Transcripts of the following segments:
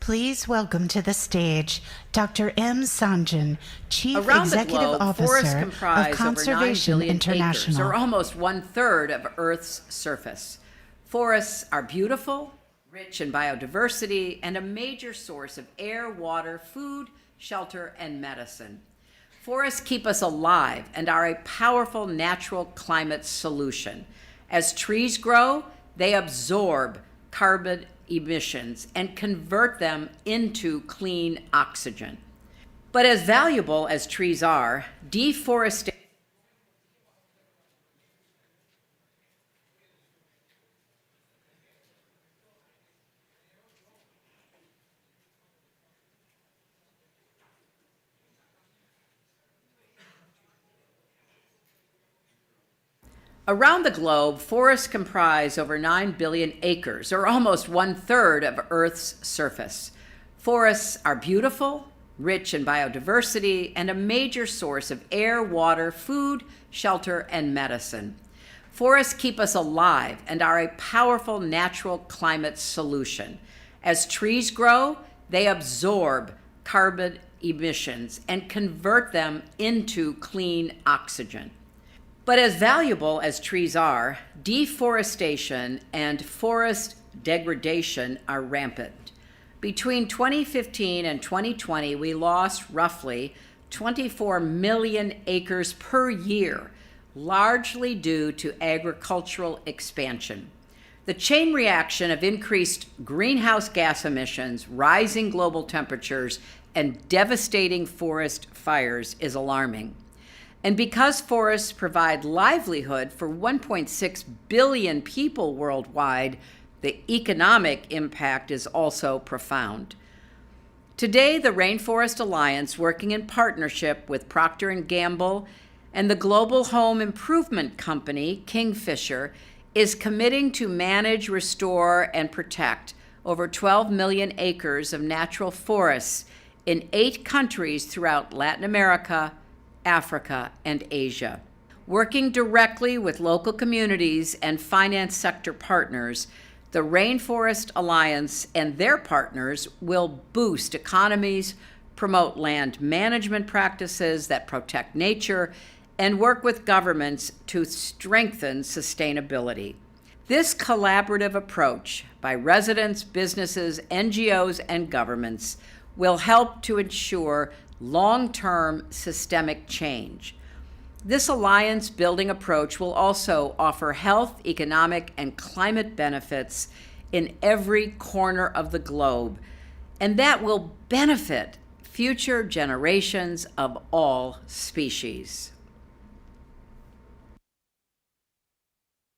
Please welcome to the stage Dr. M. Sanjan, Chief Around Executive the globe, Officer forests of comprise Conservation over 9 billion International. acres, or almost 1/3 of Earth's surface. Forests are beautiful, rich in biodiversity, and a major source of air, water, food, shelter, and medicine. Forests keep us alive and are a powerful natural climate solution. As trees grow, they absorb carbon emissions and convert them into clean oxygen. But as valuable as trees are, deforestation Around the globe, forests comprise over 9 billion acres, or almost 1/3 of Earth's surface. Forests are beautiful, rich in biodiversity, and a major source of air, water, food, shelter, and medicine. Forests keep us alive and are a powerful natural climate solution. As trees grow, they absorb carbon emissions and convert them into clean oxygen. But as valuable as trees are, deforestation and forest degradation are rampant. Between 2015 and 2020, we lost roughly 24 million acres per year, largely due to agricultural expansion. The chain reaction of increased greenhouse gas emissions, rising global temperatures, and devastating forest fires is alarming. And because forests provide livelihood for 1.6 billion people worldwide, the economic impact is also profound. Today, the Rainforest Alliance, working in partnership with Procter & Gamble and the global home improvement company, Kingfisher, is committing to manage, restore, and protect over 12 million acres of natural forests in 8 countries throughout Latin America, Africa, and Asia. Working directly with local communities and finance sector partners, the Rainforest Alliance and their partners will boost economies, promote land management practices that protect nature, and work with governments to strengthen sustainability. This collaborative approach by residents, businesses, NGOs, and governments will help to ensure long-term systemic change. This alliance-building approach will also offer health, economic, and climate benefits in every corner of the globe, and that will benefit future generations of all species.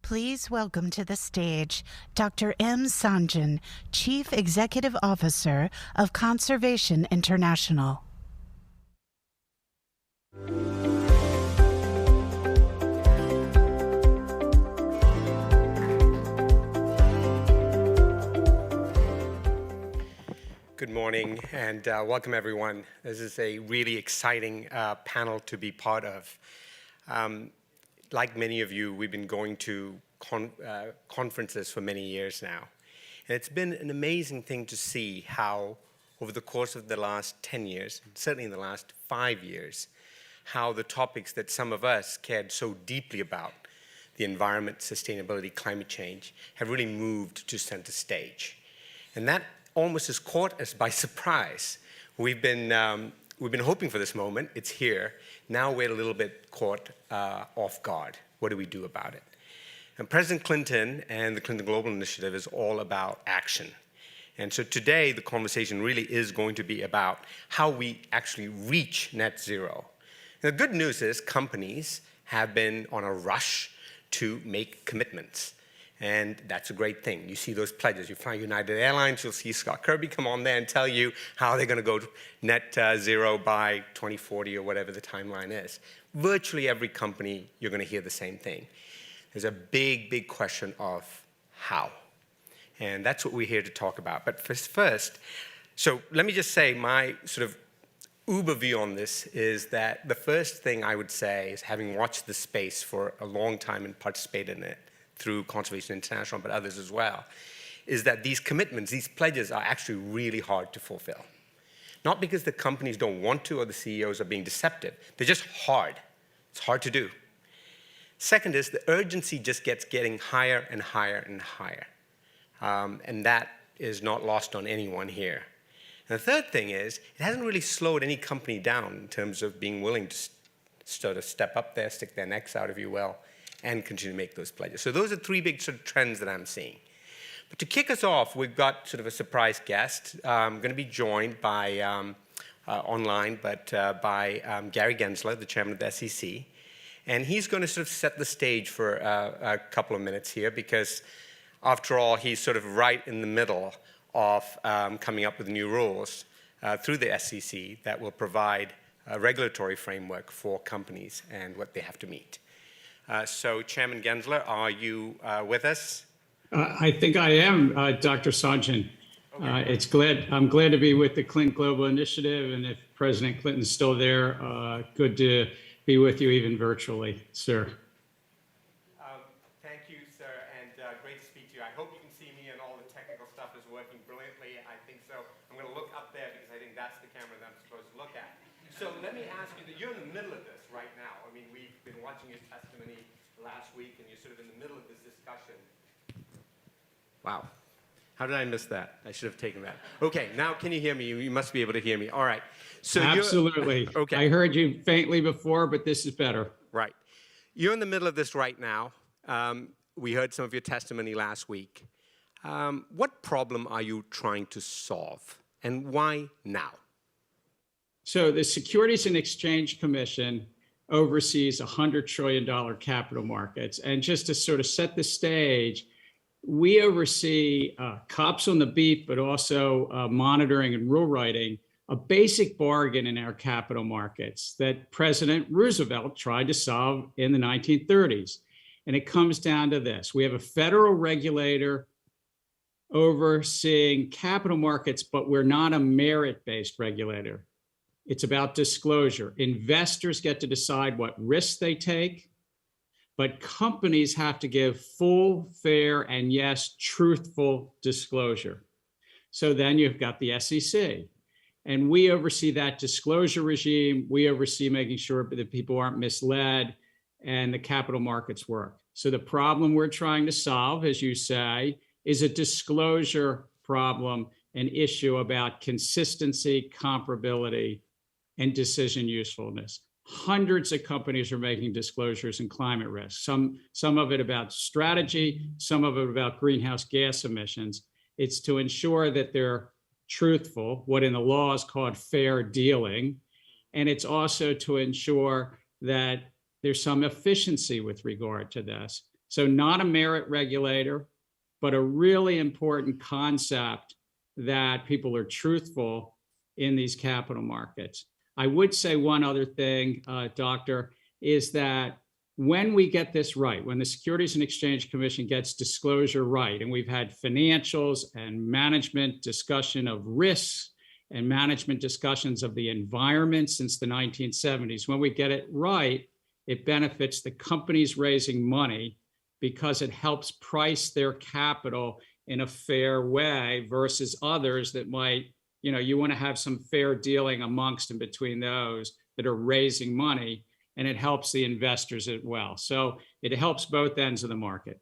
Please welcome to the stage Dr. M. Sanjan, Chief Executive Officer of Conservation International. Good morning and welcome everyone. This is a really exciting panel to be part of. Like many of you, we've been going to conferences for many years now. And it's been an amazing thing to see how over the course of the last 10 years, certainly in the last 5 years, how the topics that some of us cared so deeply about, the environment, sustainability, climate change, have really moved to center stage. And that almost has caught us by surprise. We've been hoping for this moment. It's here. Now we're a little bit caught off guard. What do we do about it? And President Clinton and the Clinton Global Initiative is all about action. And so today the conversation really is going to be about how we actually reach net zero. The good news is companies have been on a rush to make commitments. And that's a great thing. You see those pledges. You fly United Airlines, you'll see Scott Kirby come on there and tell you how they're going to go to net zero by 2040 or whatever the timeline is. Virtually every company, you're going to hear the same thing. There's a big, big question of how. And that's what we're here to talk about. But first, so let me just say my sort of uber view on this is that the first thing I would say is, having watched the space for a long time and participated in it through Conservation International, but others as well, is that these commitments, these pledges are actually really hard to fulfill. Not because the companies don't want to or the CEOs are being deceptive. They're just hard. It's hard to do. Second is the urgency just getting higher and higher and higher. And that is not lost on anyone here. And the third thing is, it hasn't really slowed any company down in terms of being willing to sort of step up there, stick their necks out, if you will, and continue to make those pledges. So those are three big sort of trends that I'm seeing. But to kick us off, we've got sort of a surprise guest. I'm going to be joined by, online, but by Gary Gensler, the chairman of the SEC. And he's going to sort of set the stage for a couple of minutes here because, after all, he's sort of right in the middle of coming up with new rules through the SEC that will provide a regulatory framework for companies and what they have to meet. So, Chairman Gensler, are you with us? I think I am, Dr. Sanjan. Okay. I'm glad to be with the Clinton Global Initiative, and if President Clinton's still there, good to be with you even virtually, sir. Thank you, sir, and great to speak to you. I hope you can see me and all the technical stuff is working brilliantly. I think so. I'm going to look up there because I think that's the camera that I'm supposed to look at. So let me ask you that you're in the middle of this right now. I mean, we've been watching your testimony last week, and you're sort of in the middle of this discussion. Wow. How did I miss that? I should have taken that. Okay, now can you hear me? You must be able to hear me. All right. So absolutely. Okay. I heard you faintly before, but this is better. Right. You're in the middle of this right now. We heard some of your testimony last week. What problem are you trying to solve, and why now? So the Securities and Exchange Commission oversees $100 trillion capital markets. And just to sort of set the stage, we oversee cops on the beat, but also monitoring and rule writing, a basic bargain in our capital markets that President Roosevelt tried to solve in the 1930s. And it comes down to this. We have a federal regulator overseeing capital markets, but we're not a merit-based regulator. It's about disclosure. Investors get to decide what risks they take, but companies have to give full, fair, and yes, truthful disclosure. So then you've got the SEC. And we oversee that disclosure regime. We oversee making sure that people aren't misled and the capital markets work. So the problem we're trying to solve, as you say, is a disclosure problem, an issue about consistency, comparability, and decision usefulness. Hundreds of companies are making disclosures in climate risk, some of it about strategy, some of it about greenhouse gas emissions. It's to ensure that they're truthful, what in the law is called fair dealing. And it's also to ensure that there's some efficiency with regard to this. So not a merit regulator, but a really important concept that people are truthful in these capital markets. I would say one other thing, Doctor, is that when we get this right, when the Securities and Exchange Commission gets disclosure right, and we've had financials and management discussion of risks and management discussions of the environment since the 1970s, when we get it right, it benefits the companies raising money because it helps price their capital in a fair way versus others that might, you want to have some fair dealing amongst and between those that are raising money, and it helps the investors as well. So it helps both ends of the market.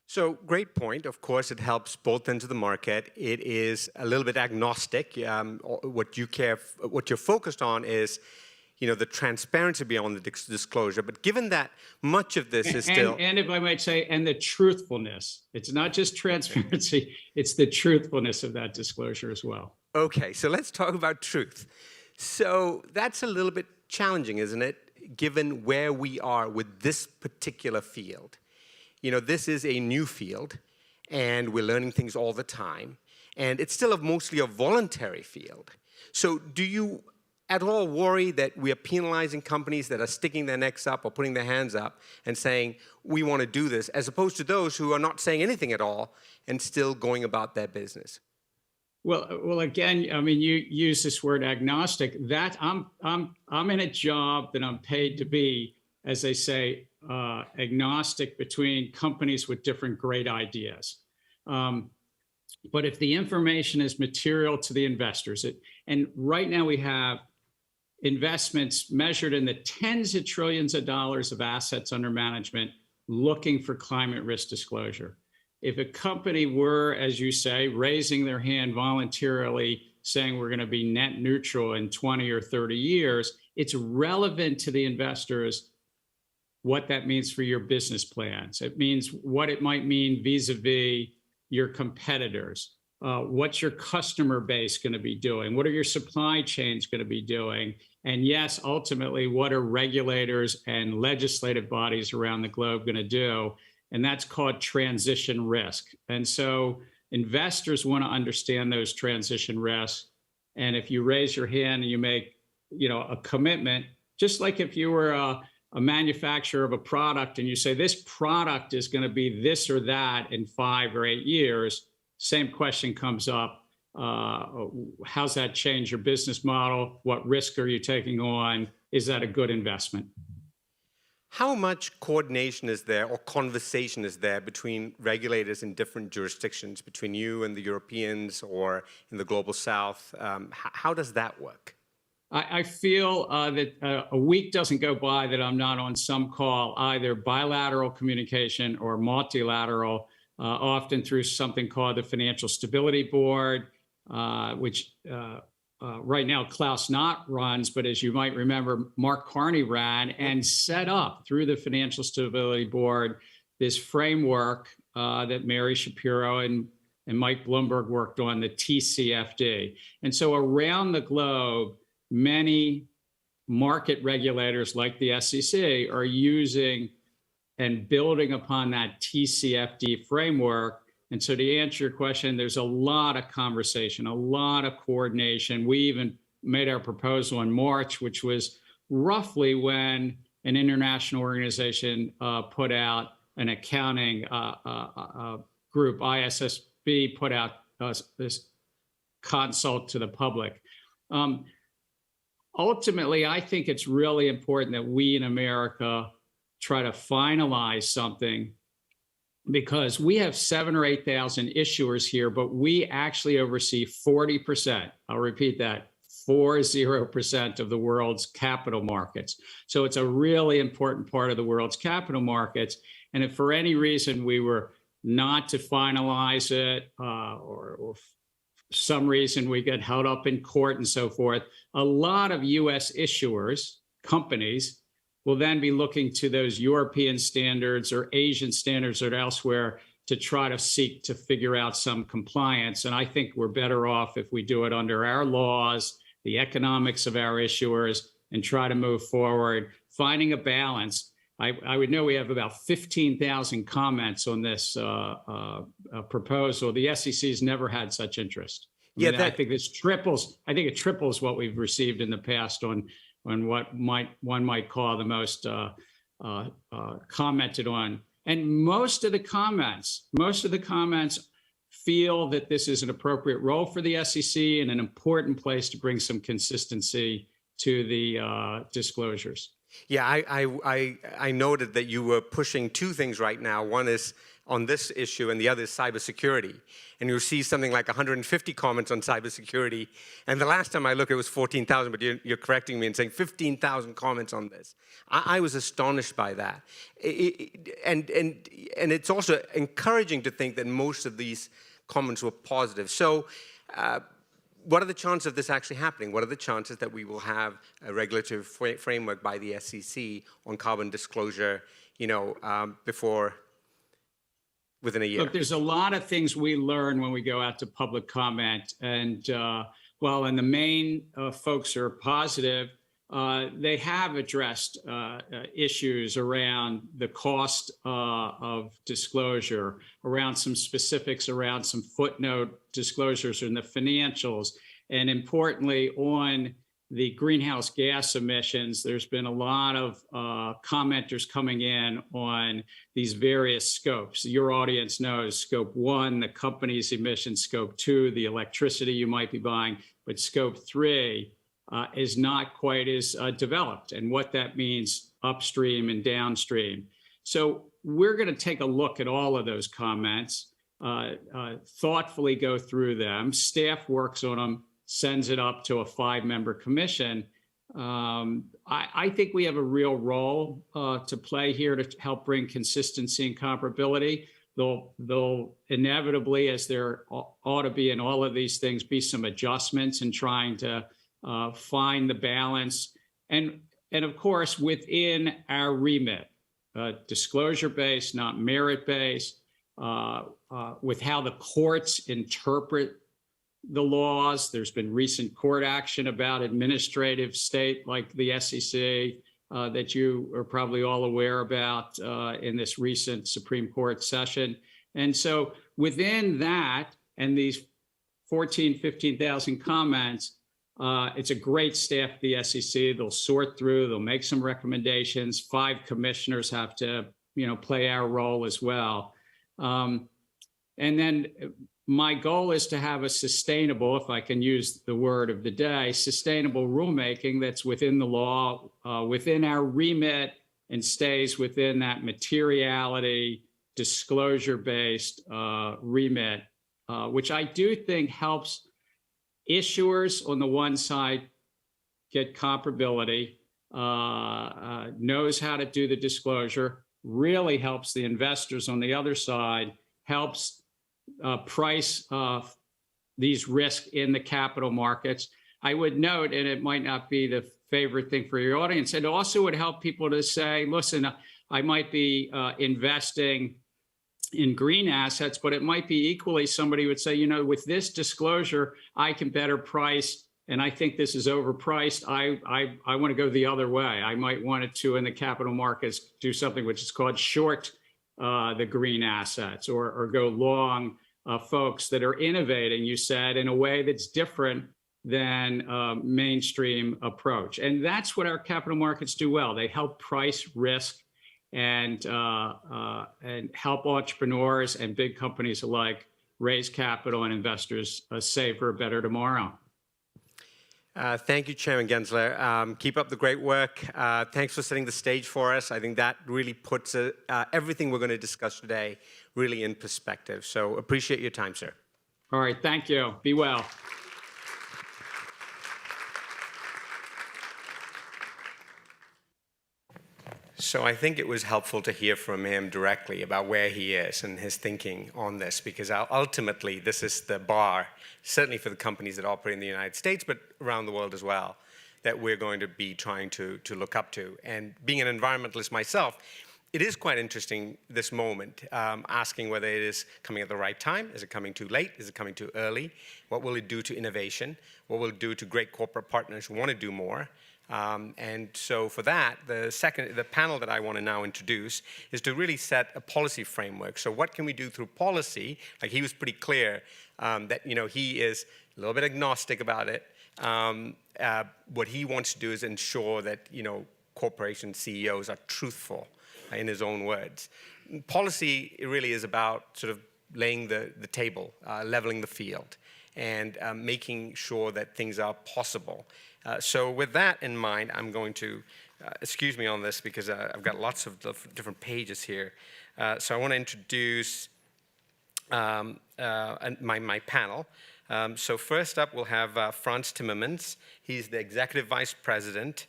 So great point. Of course, it helps both ends of the market. It is a little bit agnostic. What you're focused on is, the transparency beyond the disclosure. But given that much of this is still... And if I might say, and the truthfulness. It's not just transparency, it's the truthfulness of that disclosure as well. Okay, so let's talk about truth. So that's a little bit challenging, isn't it, given where we are with this particular field? This is a new field, and we're learning things all the time, and it's still mostly a voluntary field. So do you at all worry that we are penalizing companies that are sticking their necks up or putting their hands up and saying, we want to do this, as opposed to those who are not saying anything at all and still going about their business? Well, again, I mean, you use this word agnostic. That I'm in a job that I'm paid to be, as they say, agnostic between companies with different great ideas. But if the information is material to the investors, and right now we have investments measured in the tens of trillions of dollars of assets under management looking for climate risk disclosure. If a company were, as you say, raising their hand voluntarily, saying we're going to be net neutral in 20 or 30 years, it's relevant to the investors what that means for your business plans. It means what it might mean vis-a-vis your competitors. What's your customer base going to be doing? What are your supply chains going to be doing? And yes, ultimately, what are regulators and legislative bodies around the globe going to do? And that's called transition risk. And so investors want to understand those transition risks. And if you raise your hand and you make, a commitment, just like if you were a manufacturer of a product and you say this product is going to be this or that in 5 or 8 years, same question comes up. How's that change your business model? What risk are you taking on? Is that a good investment? How much coordination is there or conversation is there between regulators in different jurisdictions, between you and the Europeans or in the global South? How does that work? I feel that a week doesn't go by that I'm not on some call, either bilateral communication or multilateral, often through something called the Financial Stability Board, which right now Klaus Knott runs, but as you might remember, Mark Carney ran and set up through the Financial Stability Board this framework that Mary Shapiro and Mike Bloomberg worked on, the TCFD. And so around the globe, many market regulators like the SEC are using and building upon that TCFD framework. And so to answer your question, there's a lot of conversation, a lot of coordination. We even made our proposal in March, which was roughly when an international organization put out an accounting group, ISSB, put out this consult to the public. Ultimately, I think it's really important that we in America try to finalize something, because we have 7,000 or 8,000 issuers here, but we actually oversee 40%. I'll repeat that, 40% of the world's capital markets. So it's a really important part of the world's capital markets. And if for any reason we were not to finalize it, or some reason we get held up in court and so forth, a lot of US issuers, companies, will then be looking to those European standards or Asian standards or elsewhere to try to seek to figure out some compliance. And I think we're better off if we do it under our laws, the economics of our issuers, and try to move forward, finding a balance. I would know we have about 15,000 comments on this proposal. The SEC has never had such interest. I think this triples. I think it triples what we've received in the past on what one might call the most commented on. And most of the comments feel that this is an appropriate role for the SEC and an important place to bring some consistency to the disclosures. Yeah, I noted that you were pushing two things right now. One is on this issue, and the other is cybersecurity. And you'll see something like 150 comments on cybersecurity. And the last time I looked, it was 14,000, but you're correcting me and saying 15,000 comments on this. I was astonished by that. And it's also encouraging to think that most of these comments were positive. So what are the chances of this actually happening? What are the chances that we will have a regulatory framework by the SEC on carbon disclosure, within a year? Look, there's a lot of things we learn when we go out to public comment. And while in the main folks are positive, they have addressed issues around the cost of disclosure, around some specifics, around some footnote disclosures in the financials, and importantly, on the greenhouse gas emissions. There's been a lot of commenters coming in on these various scopes. Your audience knows scope 1, the company's emissions, scope 2, the electricity you might be buying, but scope 3 is not quite as developed, and what that means upstream and downstream. So we're going to take a look at all of those comments. thoughtfully go through them. Staff works on them, sends it up to a 5-member commission. I think we have a real role to play here to help bring consistency and comparability. There'll inevitably, as there ought to be in all of these things, be some adjustments in trying to find the balance. And of course, within our remit, disclosure-based, not merit-based, with how the courts interpret the laws. There's been recent court action about administrative state like the SEC that you are probably all aware about in this recent Supreme Court session. And so within that and these 15,000 comments, it's a great staff at the SEC. They'll sort through, they'll make some recommendations. 5 commissioners have to, play our role as well. And then my goal is to have a sustainable, if I can use the word of the day, sustainable rulemaking that's within the law, within our remit, and stays within that materiality, disclosure-based remit, which I do think helps issuers on the one side get comparability, knows how to do the disclosure, really helps the investors on the other side, helps price these risks in the capital markets. I would note, and it might not be the favorite thing for your audience, it also would help people to say, listen, I might be investing in green assets, but it might be equally somebody would say, with this disclosure, I can better price, and I think this is overpriced. I want to go the other way. I might want to, in the capital markets, do something which is called short the green assets, or go long folks that are innovating, you said, in a way that's different than mainstream approach. And that's what our capital markets do well. They help price risk and help entrepreneurs and big companies alike raise capital and investors save for a better tomorrow. Thank you, Chairman Gensler. Keep up the great work. Thanks for setting the stage for us. I think that really puts everything we're going to discuss today really in perspective. So appreciate your time, sir. All right, thank you. Be well. So I think it was helpful to hear from him directly about where he is and his thinking on this, because ultimately this is the bar, certainly for the companies that operate in the United States, but around the world as well, that we're going to be trying to look up to. And being an environmentalist myself, it is quite interesting, this moment, asking whether it is coming at the right time. Is it coming too late? Is it coming too early? What will it do to innovation? What will it do to great corporate partners who want to do more? And so for that, the panel that I want to now introduce is to really set a policy framework. So what can we do through policy? Like, he was pretty clear that he is a little bit agnostic about it. What he wants to do is ensure that corporation CEOs are truthful, in his own words. Policy really is about sort of laying the table, leveling the field, and making sure that things are possible. So with that in mind, I'm going to, excuse me on this because I've got lots of different pages here. So I want to introduce my panel. So first up, we'll have Frans Timmermans. He's the Executive Vice President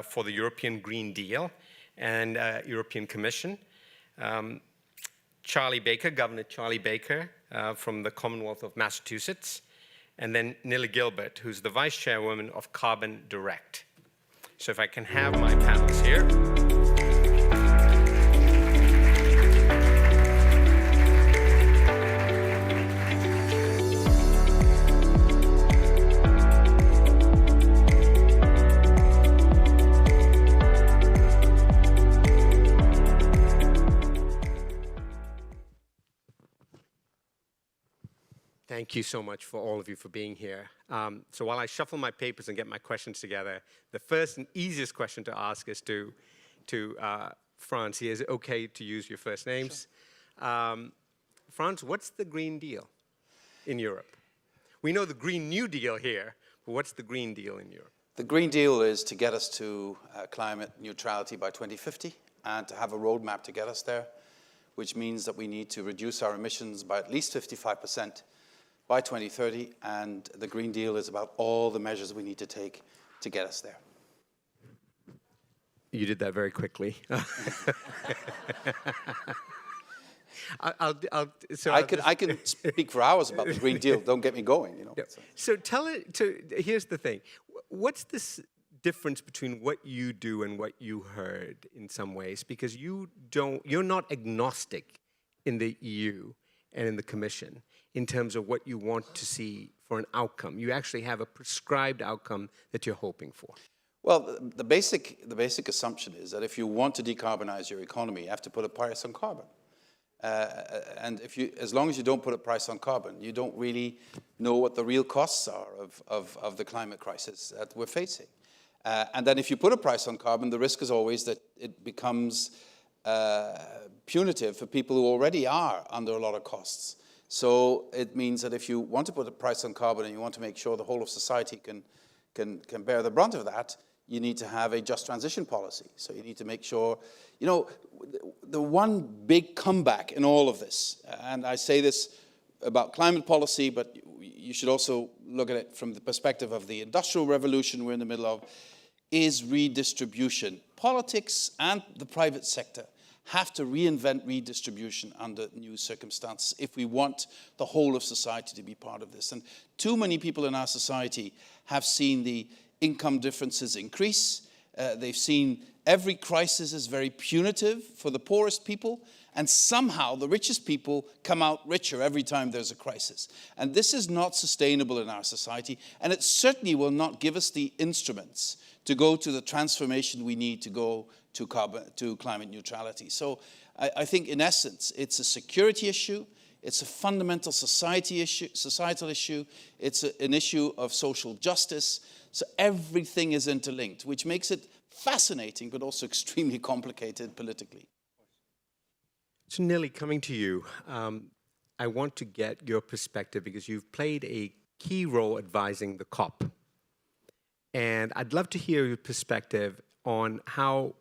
for the European Green Deal and European Commission. Charlie Baker, Governor Charlie Baker from the Commonwealth of Massachusetts. And then Nili Gilbert, who's the Vice Chairwoman of Carbon Direct. So if I can have my panels here. Thank you so much for all of you for being here. So while I shuffle my papers and get my questions together, the first and easiest question to ask is to Frans. Is it okay to use your first names? Sure. Frans, what's the Green Deal in Europe? We know the Green New Deal here, but what's the Green Deal in Europe? The Green Deal is to get us to climate neutrality by 2050 and to have a roadmap to get us there. which means that we need to reduce our emissions by at least 55% by 2030, and the Green Deal is about all the measures we need to take to get us there. You did that very quickly. I can speak for hours about the Green Deal. Don't get me going. You know. Yeah. So here's the thing. What's this difference between what you do and what you heard in some ways? Because you're not agnostic in the EU and in the Commission in terms of what you want to see for an outcome. You actually have a prescribed outcome that you're hoping for. Well, the basic assumption is that if you want to decarbonize your economy, you have to put a price on carbon. And as long as you don't put a price on carbon, you don't really know what the real costs are of the climate crisis that we're facing. And then if you put a price on carbon, the risk is always that it becomes punitive for people who already are under a lot of costs. So it means that if you want to put a price on carbon and you want to make sure the whole of society can bear the brunt of that, you need to have a just transition policy. So you need to make sure, you know, the one big comeback in all of this, and I say this about climate policy, but you should also look at it from the perspective of the industrial revolution we're in the middle of, is redistribution. Politics and the private sector have to reinvent redistribution under new circumstances if we want the whole of society to be part of this. And too many people in our society have seen the income differences increase. They've seen every crisis is very punitive for the poorest people, and somehow the richest people come out richer every time there's a crisis. And this is not sustainable in our society, and it certainly will not give us the instruments to go to the transformation we need to go to climate neutrality. So I think in essence, it's a security issue, it's a fundamental societal issue, it's an issue of social justice. So everything is interlinked, which makes it fascinating, but also extremely complicated politically. So Nelly, coming to you, I want to get your perspective because you've played a key role advising the COP. And I'd love to hear your perspective on how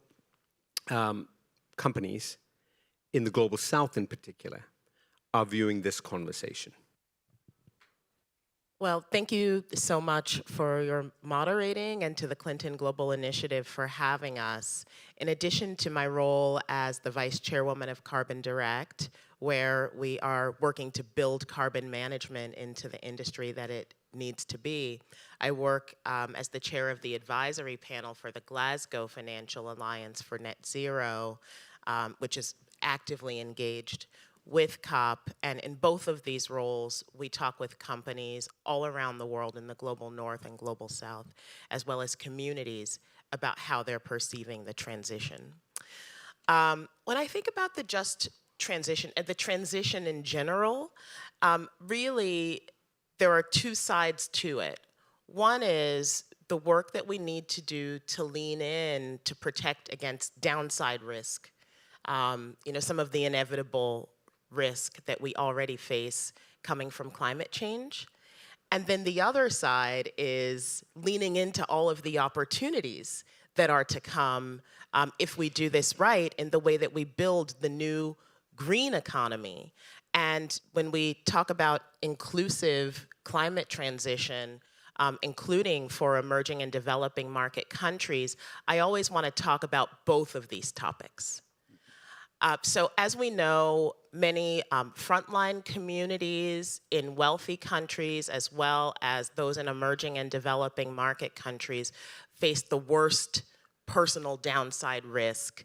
companies in the Global South in particular are viewing this conversation. Well, thank you so much for your moderating and to the Clinton Global Initiative for having us. In addition to my role as the Vice Chairwoman of Carbon Direct, where we are working to build carbon management into the industry that it needs to be, I work as the chair of the advisory panel for the Glasgow Financial Alliance for Net Zero, which is actively engaged with COP, and in both of these roles, we talk with companies all around the world in the global north and global south, as well as communities about how they're perceiving the transition. When I think about the just transition, and the transition in general, really there are two sides to it. One is the work that we need to do to lean in to protect against downside risk, some of the inevitable risk that we already face coming from climate change. And then the other side is leaning into all of the opportunities that are to come if we do this right in the way that we build the new green economy. And when we talk about inclusive climate transition, including for emerging and developing market countries, I always want to talk about both of these topics. So as we know, many frontline communities in wealthy countries, as well as those in emerging and developing market countries, face the worst personal downside risk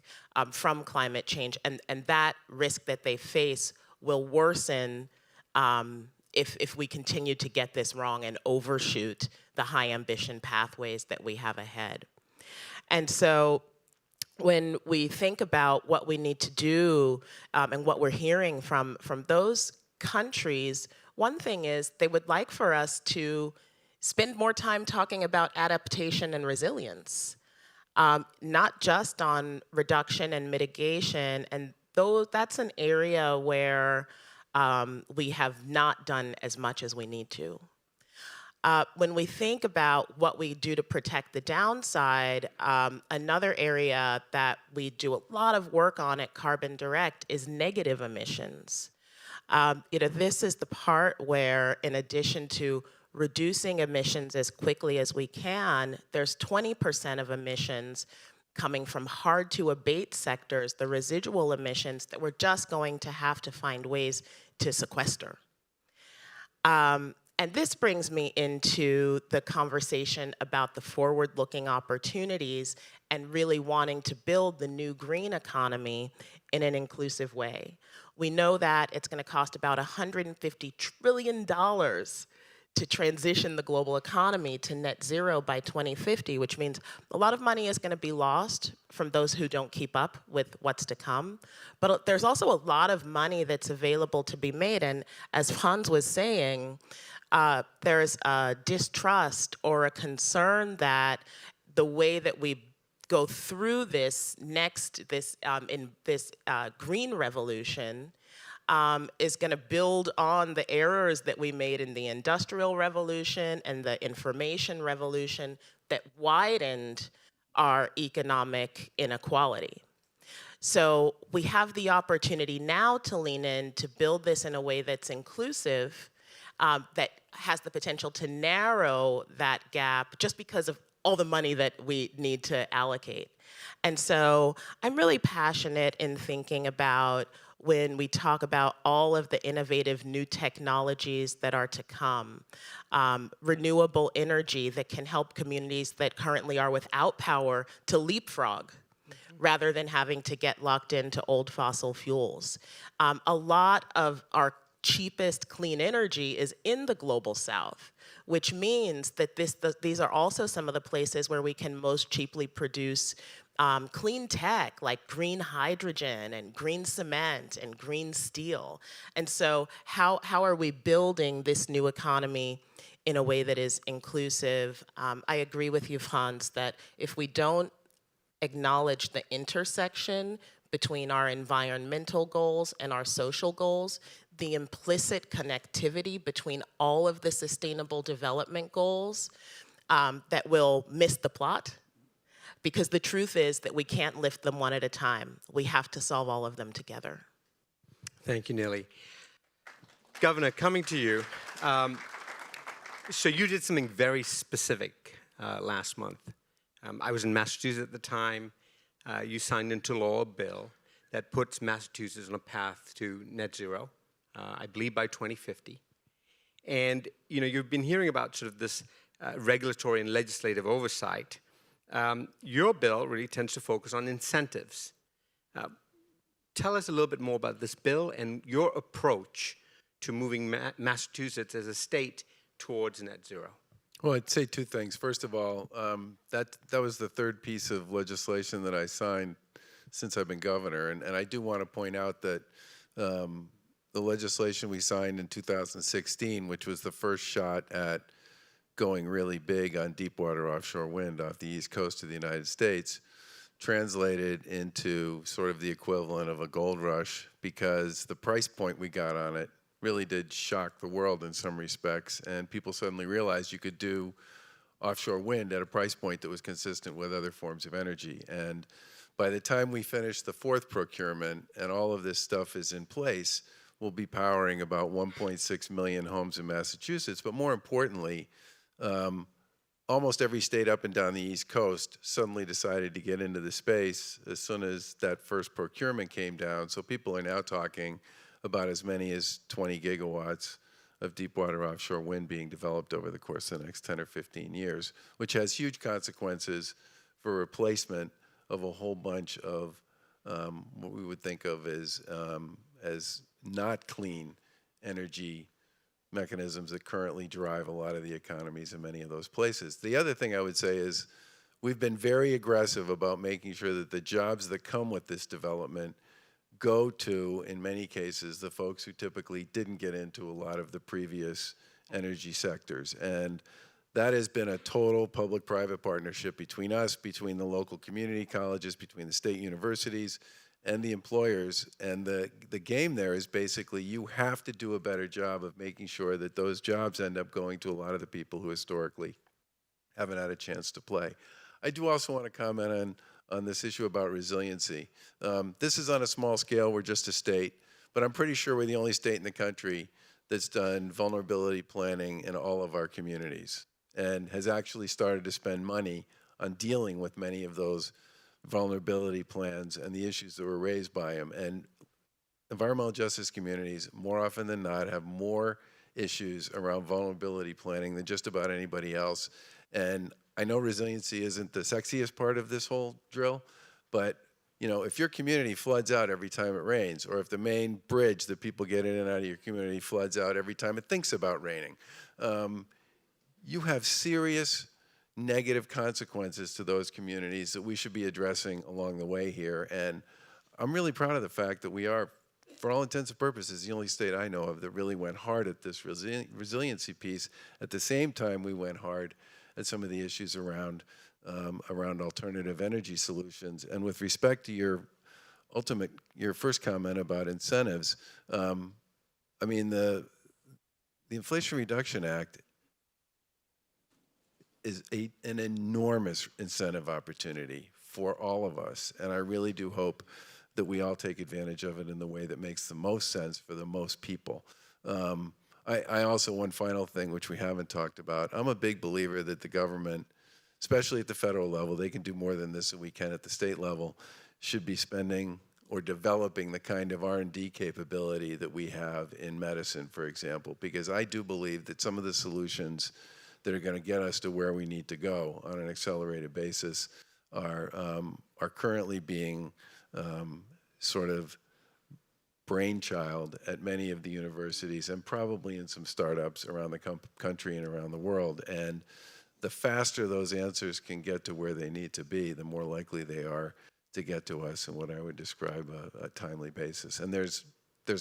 from climate change. And that risk that they face will worsen if we continue to get this wrong and overshoot the high ambition pathways that we have ahead. And so when we think about what we need to do and what we're hearing from those countries, one thing is they would like for us to spend more time talking about adaptation and resilience, not just on reduction and mitigation. And that's an area where we have not done as much as we need to. When we think about what we do to protect the downside, another area that we do a lot of work on at Carbon Direct is negative emissions. This is the part where, in addition to reducing emissions as quickly as we can, there's 20% of emissions coming from hard to abate sectors, the residual emissions that we're just going to have to find ways to sequester. And this brings me into the conversation about the forward-looking opportunities and really wanting to build the new green economy in an inclusive way. We know that it's going to cost about $150 trillion to transition the global economy to net zero by 2050, which means a lot of money is going to be lost from those who don't keep up with what's to come. But there's also a lot of money that's available to be made. And as Hans was saying, there's a distrust or a concern that the way that we go through this green revolution is going to build on the errors that we made in the Industrial Revolution and the Information Revolution that widened our economic inequality. So we have the opportunity now to lean in to build this in a way that's inclusive, that has the potential to narrow that gap just because of all the money that we need to allocate. And so I'm really passionate in thinking about when we talk about all of the innovative new technologies that are to come, renewable energy that can help communities that currently are without power to leapfrog, rather than having to get locked into old fossil fuels. A lot of our cheapest clean energy is in the global south, which means that these are also some of the places where we can most cheaply produce clean tech like green hydrogen and green cement and green steel. And so how are we building this new economy in a way that is inclusive? I agree with you, Hans, that if we don't acknowledge the intersection between our environmental goals and our social goals, the implicit connectivity between all of the sustainable development goals, that will miss the plot. Because the truth is that we can't lift them one at a time. We have to solve all of them together. Thank you, Nellie. Governor, coming to you. So you did something very specific last month. I was in Massachusetts at the time. You signed into law a bill that puts Massachusetts on a path to net zero, I believe by 2050. And you've been hearing about sort of this regulatory and legislative oversight. Your bill really tends to focus on incentives. Tell us a little bit more about this bill and your approach to moving Massachusetts as a state towards net zero. Well, I'd say two things. First of all, that was the third piece of legislation that I signed since I've been governor. And I do want to point out that the legislation we signed in 2016, which was the first shot at going really big on deep water offshore wind off the east coast of the United States, translated into sort of the equivalent of a gold rush, because the price point we got on it really did shock the world in some respects, and people suddenly realized you could do offshore wind at a price point that was consistent with other forms of energy. And by the time we finish the fourth procurement and all of this stuff is in place, we'll be powering about 1.6 million homes in Massachusetts. But more importantly, almost every state up and down the East Coast suddenly decided to get into the space as soon as that first procurement came down. So people are now talking about as many as 20 gigawatts of deep water offshore wind being developed over the course of the next 10 or 15 years, which has huge consequences for replacement of a whole bunch of what we would think of as not clean energy mechanisms that currently drive a lot of the economies in many of those places. The other thing I would say is we've been very aggressive about making sure that the jobs that come with this development go to, in many cases, the folks who typically didn't get into a lot of the previous energy sectors. And that has been a total public-private partnership between us, between the local community colleges, between the state universities, and the employers. And the game there is basically you have to do a better job of making sure that those jobs end up going to a lot of the people who historically haven't had a chance to play. I do also want to comment on this issue about resiliency. This is on a small scale. We're just a state, but I'm pretty sure we're the only state in the country that's done vulnerability planning in all of our communities and has actually started to spend money on dealing with many of those vulnerability plans and the issues that were raised by them. And environmental justice communities, more often than not, have more issues around vulnerability planning than just about anybody else. And I know resiliency isn't the sexiest part of this whole drill, but if your community floods out every time it rains, or if the main bridge that people get in and out of your community floods out every time it thinks about raining, you have serious negative consequences to those communities that we should be addressing along the way here. And I'm really proud of the fact that we are, for all intents and purposes, the only state I know of that really went hard at this resiliency piece. At the same time, we went hard at some of the issues around alternative energy solutions. And with respect to your first comment about incentives, I mean, the Inflation Reduction Act is an enormous incentive opportunity for all of us. And I really do hope that we all take advantage of it in the way that makes the most sense for the most people. I also, one final thing, which we haven't talked about, I'm a big believer that the government, especially at the federal level, they can do more than this than we can at the state level, should be spending or developing the kind of R&D capability that we have in medicine, for example, because I do believe that some of the solutions that are going to get us to where we need to go on an accelerated basis are currently being sort of brainchild at many of the universities and probably in some startups around the country and around the world. And the faster those answers can get to where they need to be, the more likely they are to get to us in what I would describe a timely basis. And there's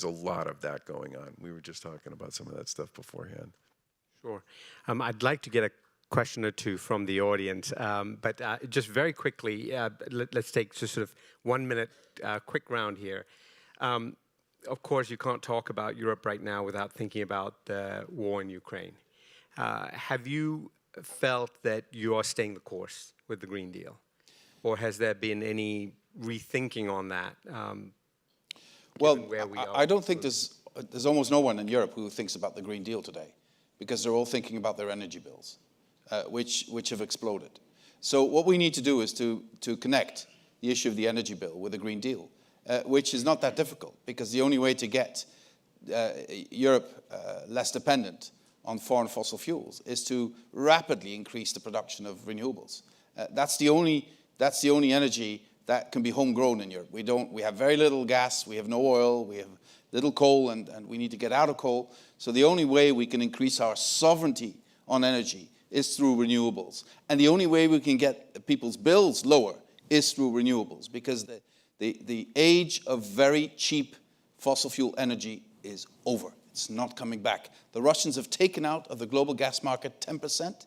a lot of that going on. We were just talking about some of that stuff beforehand. Sure. I'd like to get a question or two from the audience, but just very quickly, let's take just sort of 1 minute quick round here. Of course, you can't talk about Europe right now without thinking about the war in Ukraine. Have you felt that you are staying the course with the Green Deal? Or has there been any rethinking on that? Well, I don't think there's almost no one in Europe who thinks about the Green Deal today, because they're all thinking about their energy bills, which have exploded. So what we need to do is to connect the issue of the energy bill with the Green Deal, which is not that difficult, because the only way to get Europe less dependent on foreign fossil fuels is to rapidly increase the production of renewables. That's the only energy that can be homegrown in Europe. We have very little gas, we have no oil, we have little coal, and we need to get out of coal. So the only way we can increase our sovereignty on energy is through renewables. And the only way we can get people's bills lower is through renewables, because the age of very cheap fossil fuel energy is over. It's not coming back. The Russians have taken out of the global gas market 10%.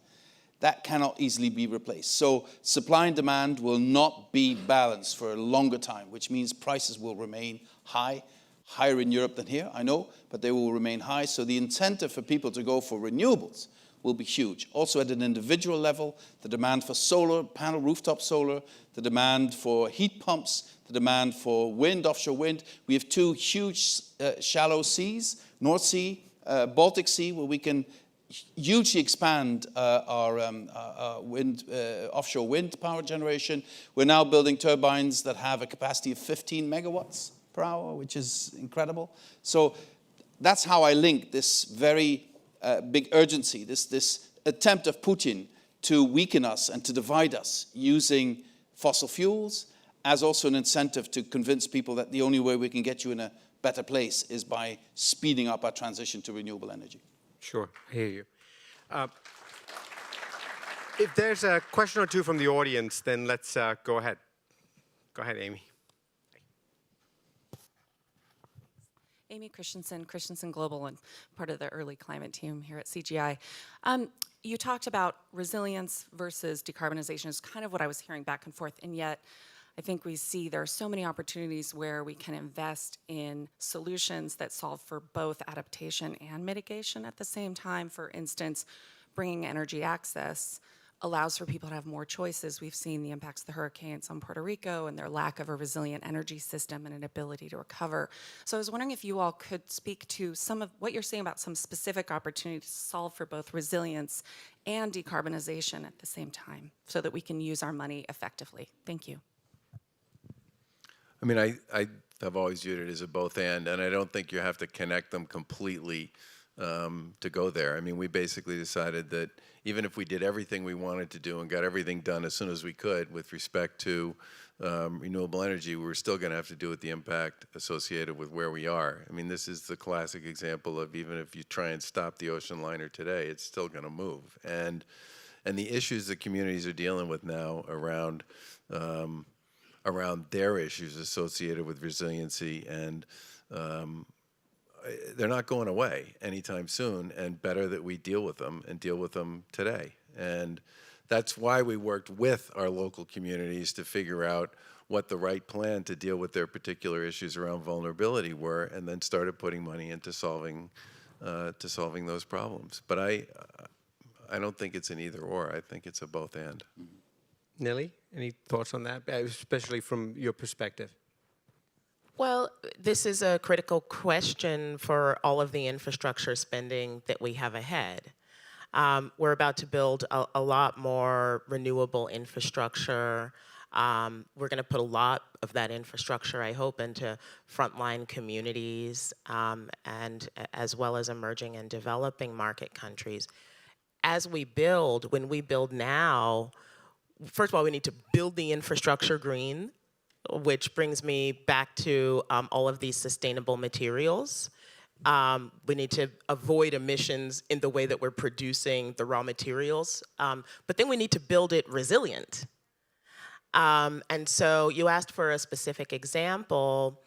That cannot easily be replaced. So supply and demand will not be balanced for a longer time, which means prices will remain high, higher in Europe than here, I know, but they will remain high. So the incentive for people to go for renewables will be huge. Also at an individual level, the demand for solar, panel rooftop solar, the demand for heat pumps, the demand for wind, offshore wind. We have two huge shallow seas, North Sea, Baltic Sea, where we can hugely expand our offshore wind power generation. We're now building turbines that have a capacity of 15 megawatts per hour, which is incredible. So that's how I link this very big urgency, this attempt of Putin to weaken us and to divide us using fossil fuels as also an incentive to convince people that the only way we can get you in a better place is by speeding up our transition to renewable energy. Sure, I hear you. If there's a question or two from the audience, then let's go ahead. Go ahead, Amy. Amy Christensen Global, and part of the early climate team here at CGI. You talked about resilience versus decarbonization is kind of what I was hearing back and forth, and yet I think we see there are so many opportunities where we can invest in solutions that solve for both adaptation and mitigation at the same time. For instance, bringing energy access allows for people to have more choices. We've seen the impacts of the hurricanes on Puerto Rico and their lack of a resilient energy system and an ability to recover. So I was wondering if you all could speak to some of what you're saying about some specific opportunities to solve for both resilience and decarbonization at the same time so that we can use our money effectively. Thank you. I mean, I have always viewed it as a both and I don't think you have to connect them completely to go there. I mean, we basically decided that even if we did everything we wanted to do and got everything done as soon as we could with respect to renewable energy, we were still going to have to deal with the impact associated with where we are. I mean, this is the classic example of even if you try and stop the ocean liner today, it's still going to move. And the issues that communities are dealing with now around their issues associated with resiliency and they're not going away anytime soon, and better that we deal with them and deal with them today. And that's why we worked with our local communities to figure out what the right plan to deal with their particular issues around vulnerability were, and then started putting money into solving those problems. But I don't think it's an either or. I think it's a both and. Nellie, any thoughts on that, especially from your perspective? Well, this is a critical question for all of the infrastructure spending that we have ahead. We're about to build a lot more renewable infrastructure. We're going to put a lot of that infrastructure, I hope, into frontline communities and as well as emerging and developing market countries. As we build, when we build now, first of all, we need to build the infrastructure green, which brings me back to all of these sustainable materials. We need to avoid emissions in the way that we're producing the raw materials, but then we need to build it resilient. And so you asked for a specific example.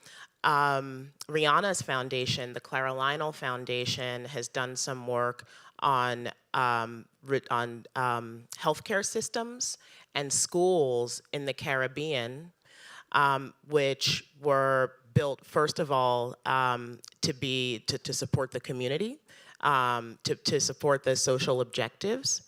Rihanna's foundation, the Clara Lionel Foundation, has done some work on healthcare systems and schools in the Caribbean, which were built, first of all, to support the community, to support the social objectives.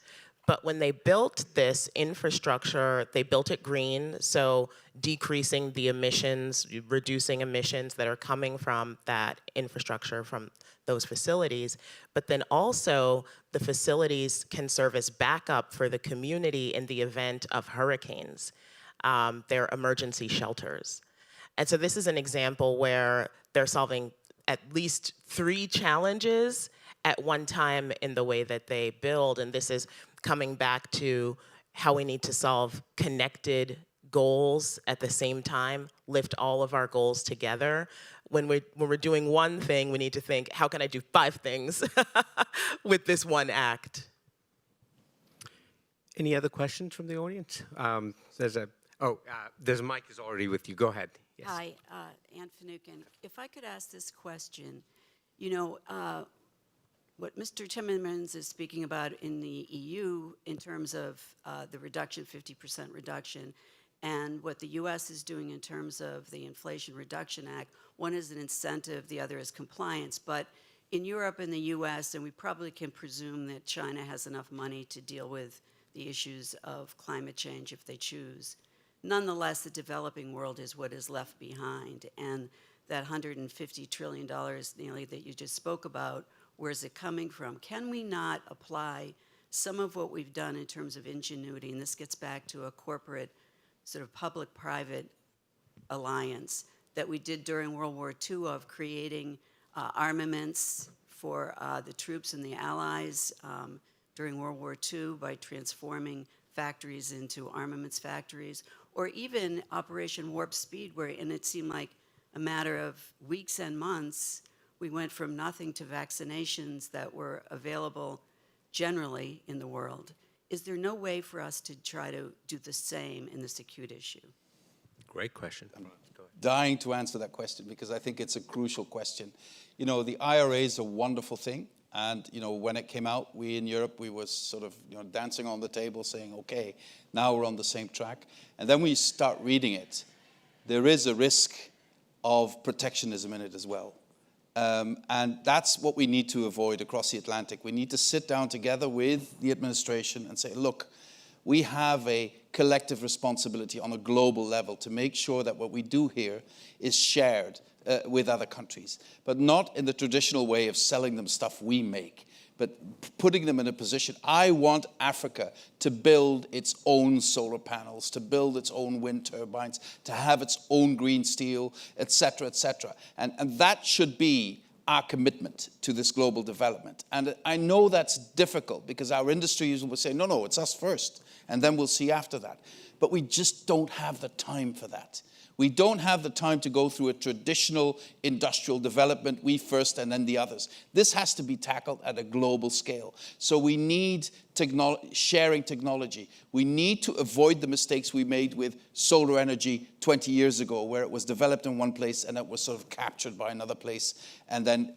But when they built this infrastructure, they built it green, so decreasing the emissions, reducing emissions that are coming from that infrastructure, from those facilities. But then also, the facilities can serve as backup for the community in the event of hurricanes. They're emergency shelters. And so this is an example where they're solving at least 3 challenges at one time in the way that they build. And this is coming back to how we need to solve connected goals at the same time, lift all of our goals together. When we're doing one thing, we need to think, how can I do 5 things with this one act? Any other questions from the audience? There's a mic is already with you. Go ahead. Yes. Hi, Ann Finucane. If I could ask this question, you know, what Mr. Timmermans is speaking about in the EU in terms of the reduction, 50% reduction, and what the US is doing in terms of the Inflation Reduction Act, one is an incentive, the other is compliance. But in Europe and the US, and we probably can presume that China has enough money to deal with the issues of climate change if they choose. Nonetheless, the developing world is what is left behind. And that $150 trillion, Neely, that you just spoke about, where's it coming from? Can we not apply some of what we've done in terms of ingenuity, and this gets back to a corporate sort of public-private alliance that we did during World War II of creating armaments for the troops and the allies during World War II by transforming factories into armaments factories, or even Operation Warp Speed, where, and it seemed like a matter of weeks and months, we went from nothing to vaccinations that were available generally in the world. Is there no way for us to try to do the same in this acute issue? Great question. I'm dying to answer that question because I think it's a crucial question. You know, the IRA is a wonderful thing. And when it came out, we in Europe, we was sort of dancing on the table saying, okay, now we're on the same track. And then we start reading it. There is a risk of protectionism in it as well. And that's what we need to avoid across the Atlantic. We need to sit down together with the administration and say, look, we have a collective responsibility on a global level to make sure that what we do here is shared with other countries, but not in the traditional way of selling them stuff we make, but putting them in a position. I want Africa to build its own solar panels, to build its own wind turbines, to have its own green steel, et cetera, et cetera. And that should be our commitment to this global development. And I know that's difficult because our industry will say, no, it's us first, and then we'll see after that. But we just don't have the time for that. We don't have the time to go through a traditional industrial development, we first and then the others. This has to be tackled at a global scale. So we need sharing technology. We need to avoid the mistakes we made with solar energy 20 years ago, where it was developed in one place and it was sort of captured by another place. And then,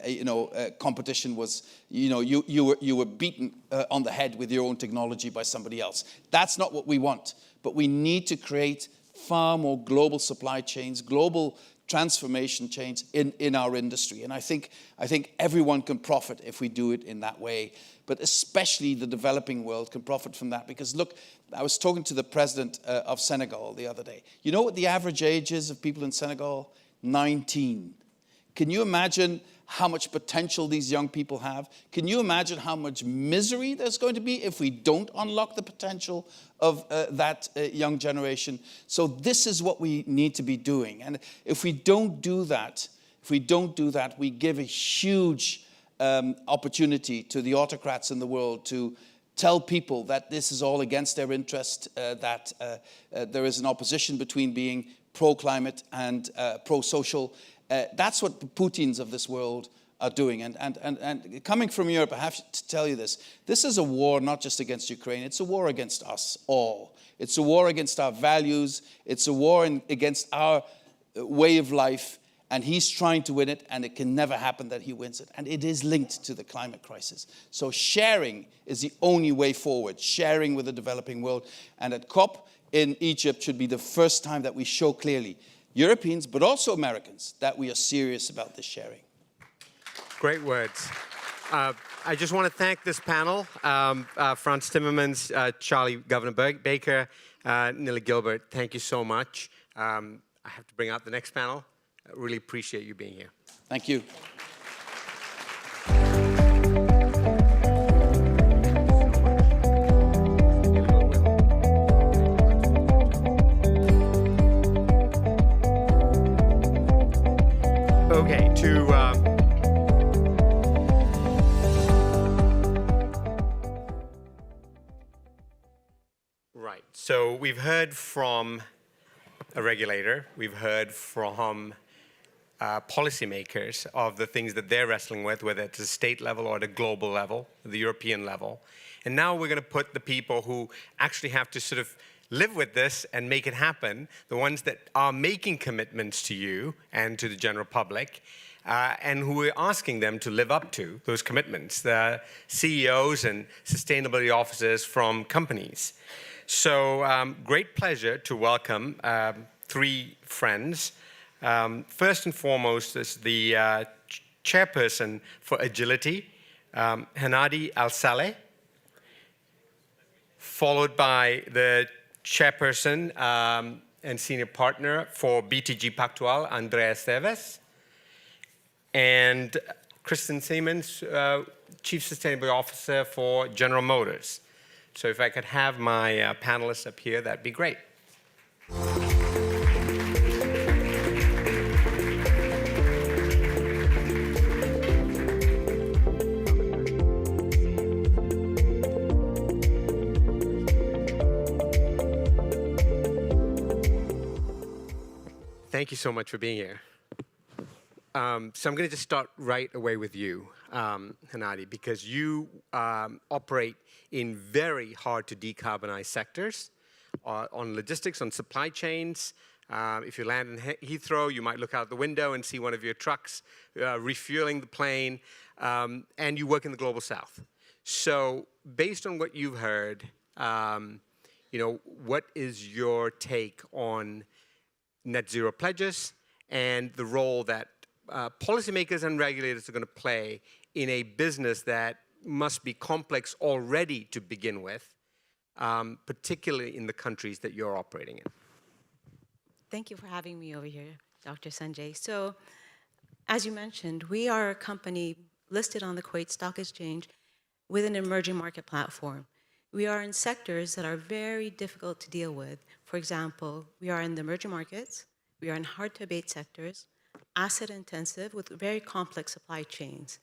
competition was, you were beaten on the head with your own technology by somebody else. That's not what we want. But we need to create far more global supply chains, global transformation chains in our industry. And I think everyone can profit if we do it in that way. But especially the developing world can profit from that. Because look, I was talking to the president of Senegal the other day. You know what the average age is of people in Senegal? 19. Can you imagine how much potential these young people have? Can you imagine how much misery there's going to be if we don't unlock the potential of that young generation? So this is what we need to be doing. And if we don't do that, we give a huge opportunity to the autocrats in the world to tell people that this is all against their interest, that there is an opposition between being pro-climate and pro-social. That's what the Putins of this world are doing. And coming from Europe, I have to tell you this. This is a war not just against Ukraine. It's a war against us all. It's a war against our values. It's a war against our way of life. And he's trying to win it, and it can never happen that he wins it. And it is linked to the climate crisis. So sharing is the only way forward, sharing with the developing world. And at COP in Egypt should be the first time that we show clearly, Europeans, but also Americans, that we are serious about this sharing. Great words. I just want to thank this panel, Frans Timmermans, Governor Baker, Nili Gilbert. Thank you so much. I have to bring out the next panel. I really appreciate you being here. Thank you. Okay, Right, so we've heard from a regulator, we've heard from policymakers of the things that they're wrestling with, whether it's the state level or the global level, the European level. And now we're going to put the people who actually have to sort of live with this and make it happen, the ones that are making commitments to you and to the general public, and who we're asking them to live up to those commitments, the CEOs and sustainability officers from companies. So great pleasure to welcome three friends. First and foremost is the chairperson for Agility, Hanadi Al-Saleh, followed by the chairperson and senior partner for BTG Pactual, Andrea Esteves, and Kristen Siemens, Chief Sustainability Officer for General Motors. So if I could have my panelists up here, that'd be great. Thank you so much for being here. So I'm going to just start right away with you, Hanadi, because you operate in very hard to decarbonize sectors, on logistics, on supply chains. If you land in Heathrow, you might look out the window and see one of your trucks refueling the plane. and you work in the Global South. So based on what you've heard, what is your take on net zero pledges and the role that policymakers and regulators are going to play in a business that must be complex already to begin with, particularly in the countries that you're operating in? Thank you for having me over here, Dr. Sanjay. So, as you mentioned, we are a company listed on the Kuwait Stock Exchange with an emerging market platform. We are in sectors that are very difficult to deal with. For example, we are in the emerging markets, we are in hard-to-abate sectors, asset-intensive with very complex supply chains.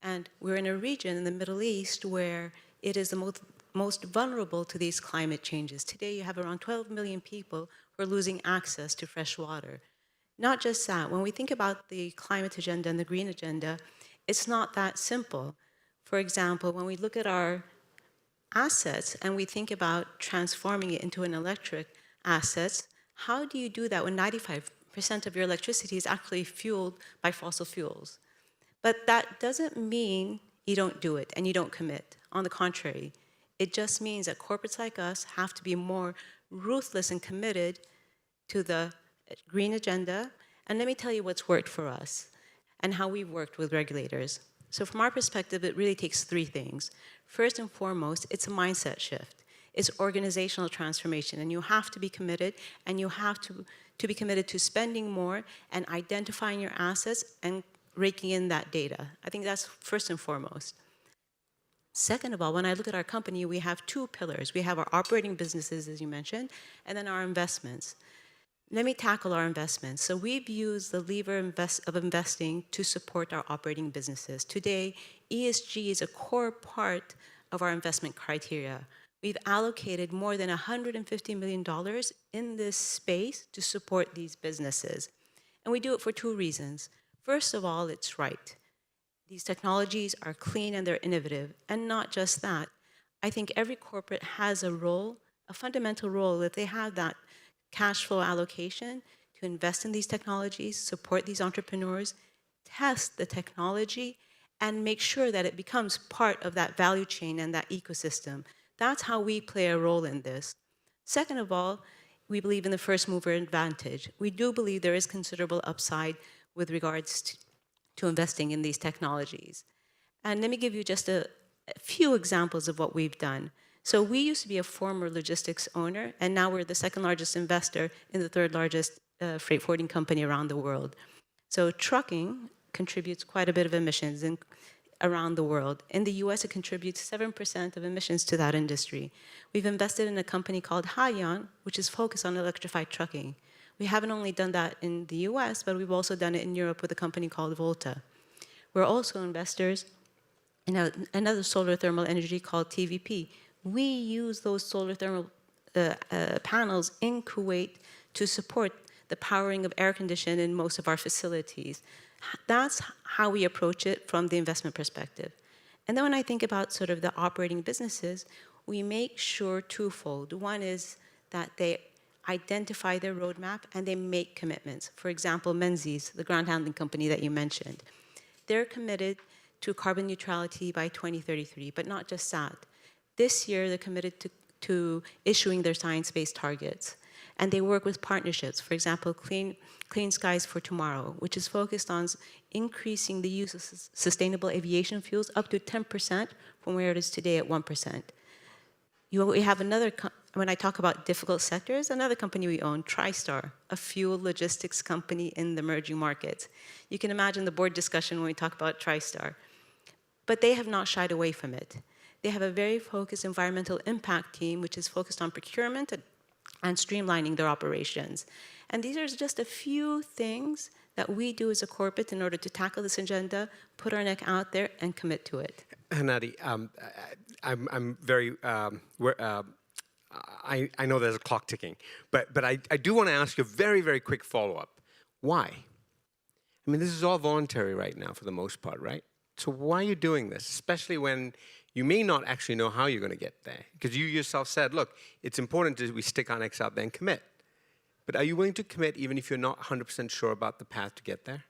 And we're in a region in the Middle East where it is the most vulnerable to these climate changes. Today, you have around 12 million people who are losing access to fresh water. Not just that, when we think about the climate agenda and the green agenda, it's not that simple. For example, when we look at our assets and we think about transforming it into an electric assets, how do you do that when 95% of your electricity is actually fueled by fossil fuels? But that doesn't mean you don't do it and you don't commit. On the contrary, it just means that corporates like us have to be more ruthless and committed to the green agenda. And let me tell you what's worked for us and how we've worked with regulators. So from our perspective, it really takes three things. First and foremost, it's a mindset shift. It's organizational transformation, and you have to be committed, and you have to be committed to spending more and identifying your assets and raking in that data. I think that's first and foremost. Second of all, when I look at our company, we have two pillars. We have our operating businesses, as you mentioned, and then our investments. Let me tackle our investments. So we've used the lever of investing to support our operating businesses. Today, ESG is a core part of our investment criteria. We've allocated more than $150 million in this space to support these businesses. And we do it for two reasons. First of all, it's right. These technologies are clean and they're innovative. And not just that. I think every corporate has a role, a fundamental role, that they have that cash flow allocation to invest in these technologies, support these entrepreneurs, test the technology, and make sure that it becomes part of that value chain and that ecosystem. That's how we play a role in this. Second of all, we believe in the first mover advantage. We do believe there is considerable upside with regards to investing in these technologies. And let me give you just a few examples of what we've done. So we used to be a former logistics owner, and now we're the second largest investor in the third largest freight forwarding company around the world. So trucking contributes quite a bit of emissions around the world. In the US, it contributes 7% of emissions to that industry. We've invested in a company called Haiyan, which is focused on electrified trucking. We haven't only done that in the US, but we've also done it in Europe with a company called Volta. We're also investors in another solar thermal energy called TVP. We use those solar thermal panels in Kuwait to support the powering of air conditioning in most of our facilities. That's how we approach it from the investment perspective. And then when I think about sort of the operating businesses, we make sure twofold. One is that they identify their roadmap and they make commitments. For example, Menzies, the ground handling company that you mentioned, they're committed to carbon neutrality by 2033, but not just that. This year, they're committed to issuing their science-based targets. And they work with partnerships. For example, Clean Skies for Tomorrow, which is focused on increasing the use of sustainable aviation fuels up to 10% from where it is today at 1%. We have another, when I talk about difficult sectors, another company we own, TriStar, a fuel logistics company in the emerging markets. You can imagine the board discussion when we talk about TriStar. But they have not shied away from it. They have a very focused environmental impact team, which is focused on procurement and streamlining their operations. And these are just a few things that we do as a corporate in order to tackle this agenda, put our neck out there, and commit to it. Hanadi, I'm very, I know there's a clock ticking, but I do want to ask you a very, very quick follow-up. Why? I mean, this is all voluntary right now for the most part, right? So why are you doing this, especially when you may not actually know how you're going to get there? Because you yourself said, look, it's important that we stick our necks out there and commit. But are you willing to commit even if you're not 100% sure about the path to get there?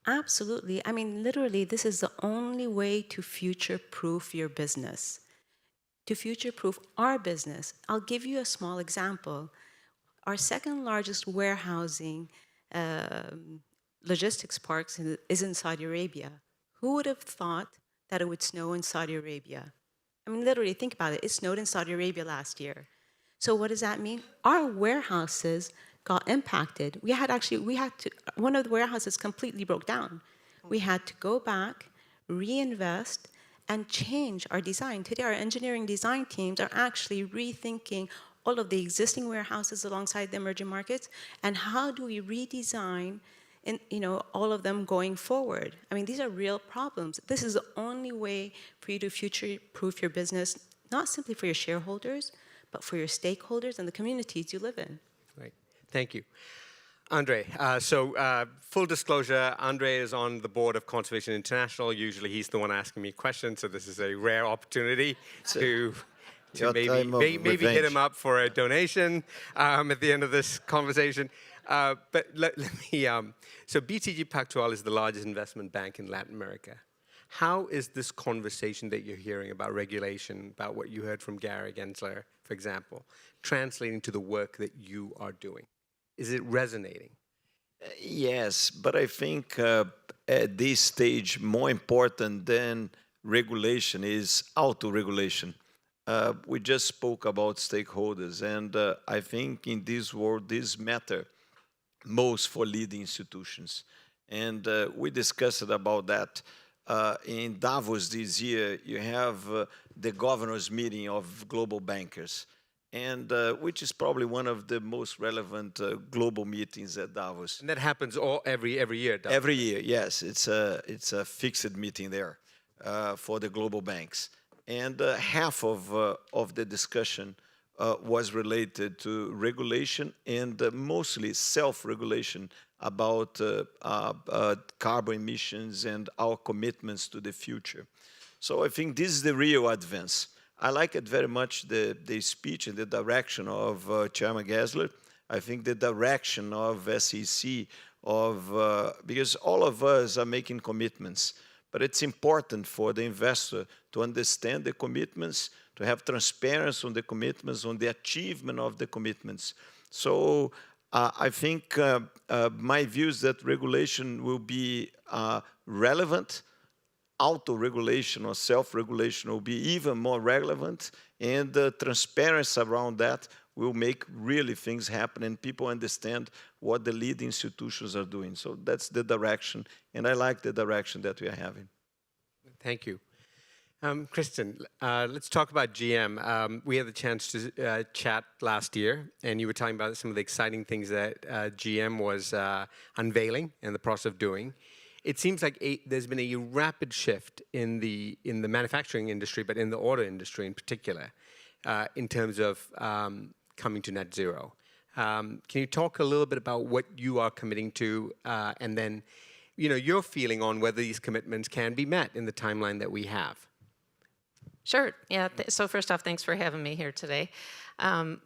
Absolutely. I mean, literally, this is the only way to future-proof your business, to future-proof our business. I'll give you a small example. Our second largest warehousing logistics parks is in Saudi Arabia. Who would have thought that it would snow in Saudi Arabia? I mean, literally, think about it. It snowed in Saudi Arabia last year. So what does that mean? Our warehouses got impacted. One of the warehouses completely broke down. We had to go back, reinvest, and change our design. Today, our engineering design teams are actually rethinking all of the existing warehouses alongside the emerging markets, and how do we redesign all of them going forward. I mean, these are real problems. This is the only way for you to future-proof your business, not simply for your shareholders, but for your stakeholders and the communities you live in. Right. Thank you. Andre, full disclosure, Andre is on the board of Conservation International. Usually he's the one asking me questions, so this is a rare opportunity to maybe hit him up for a donation at the end of this conversation. But let me, so BTG Pactual is the largest investment bank in Latin America. How is this conversation that you're hearing about regulation, about what you heard from Gary Gensler, for example, translating to the work that you are doing? Is it resonating? Yes, but I think at this stage, more important than regulation is auto-regulation. We just spoke about stakeholders, and I think in this world, this matter most for leading institutions. And we discussed about that. In Davos this year, you have the governors meeting of global bankers, and which is probably one of the most relevant global meetings at Davos. And that happens every year, Davos. Every year, yes. It's a fixed meeting there for the global banks. And half of the discussion was related to regulation and mostly self-regulation about carbon emissions and our commitments to the future. So I think this is the real advance. I like it very much, the speech and the direction of Chairman Gensler. I think the direction of SEC, because all of us are making commitments, but it's important for the investor to understand the commitments, to have transparency on the commitments, on the achievement of the commitments. So I think my view is that regulation will be relevant. Auto-regulation or self-regulation will be even more relevant, and the transparency around that will make really things happen and people understand what the lead institutions are doing. So that's the direction, and I like the direction that we are having. Thank you. Kristen, let's talk about GM. We had the chance to chat last year, and you were talking about some of the exciting things that GM was unveiling and the process of doing. It seems like there's been a rapid shift in the manufacturing industry, but in the auto industry in particular, in terms of coming to net zero. Can you talk a little bit about what you are committing to, and then, your feeling on whether these commitments can be met in the timeline that we have? Sure. Yeah. So first off, thanks for having me here today.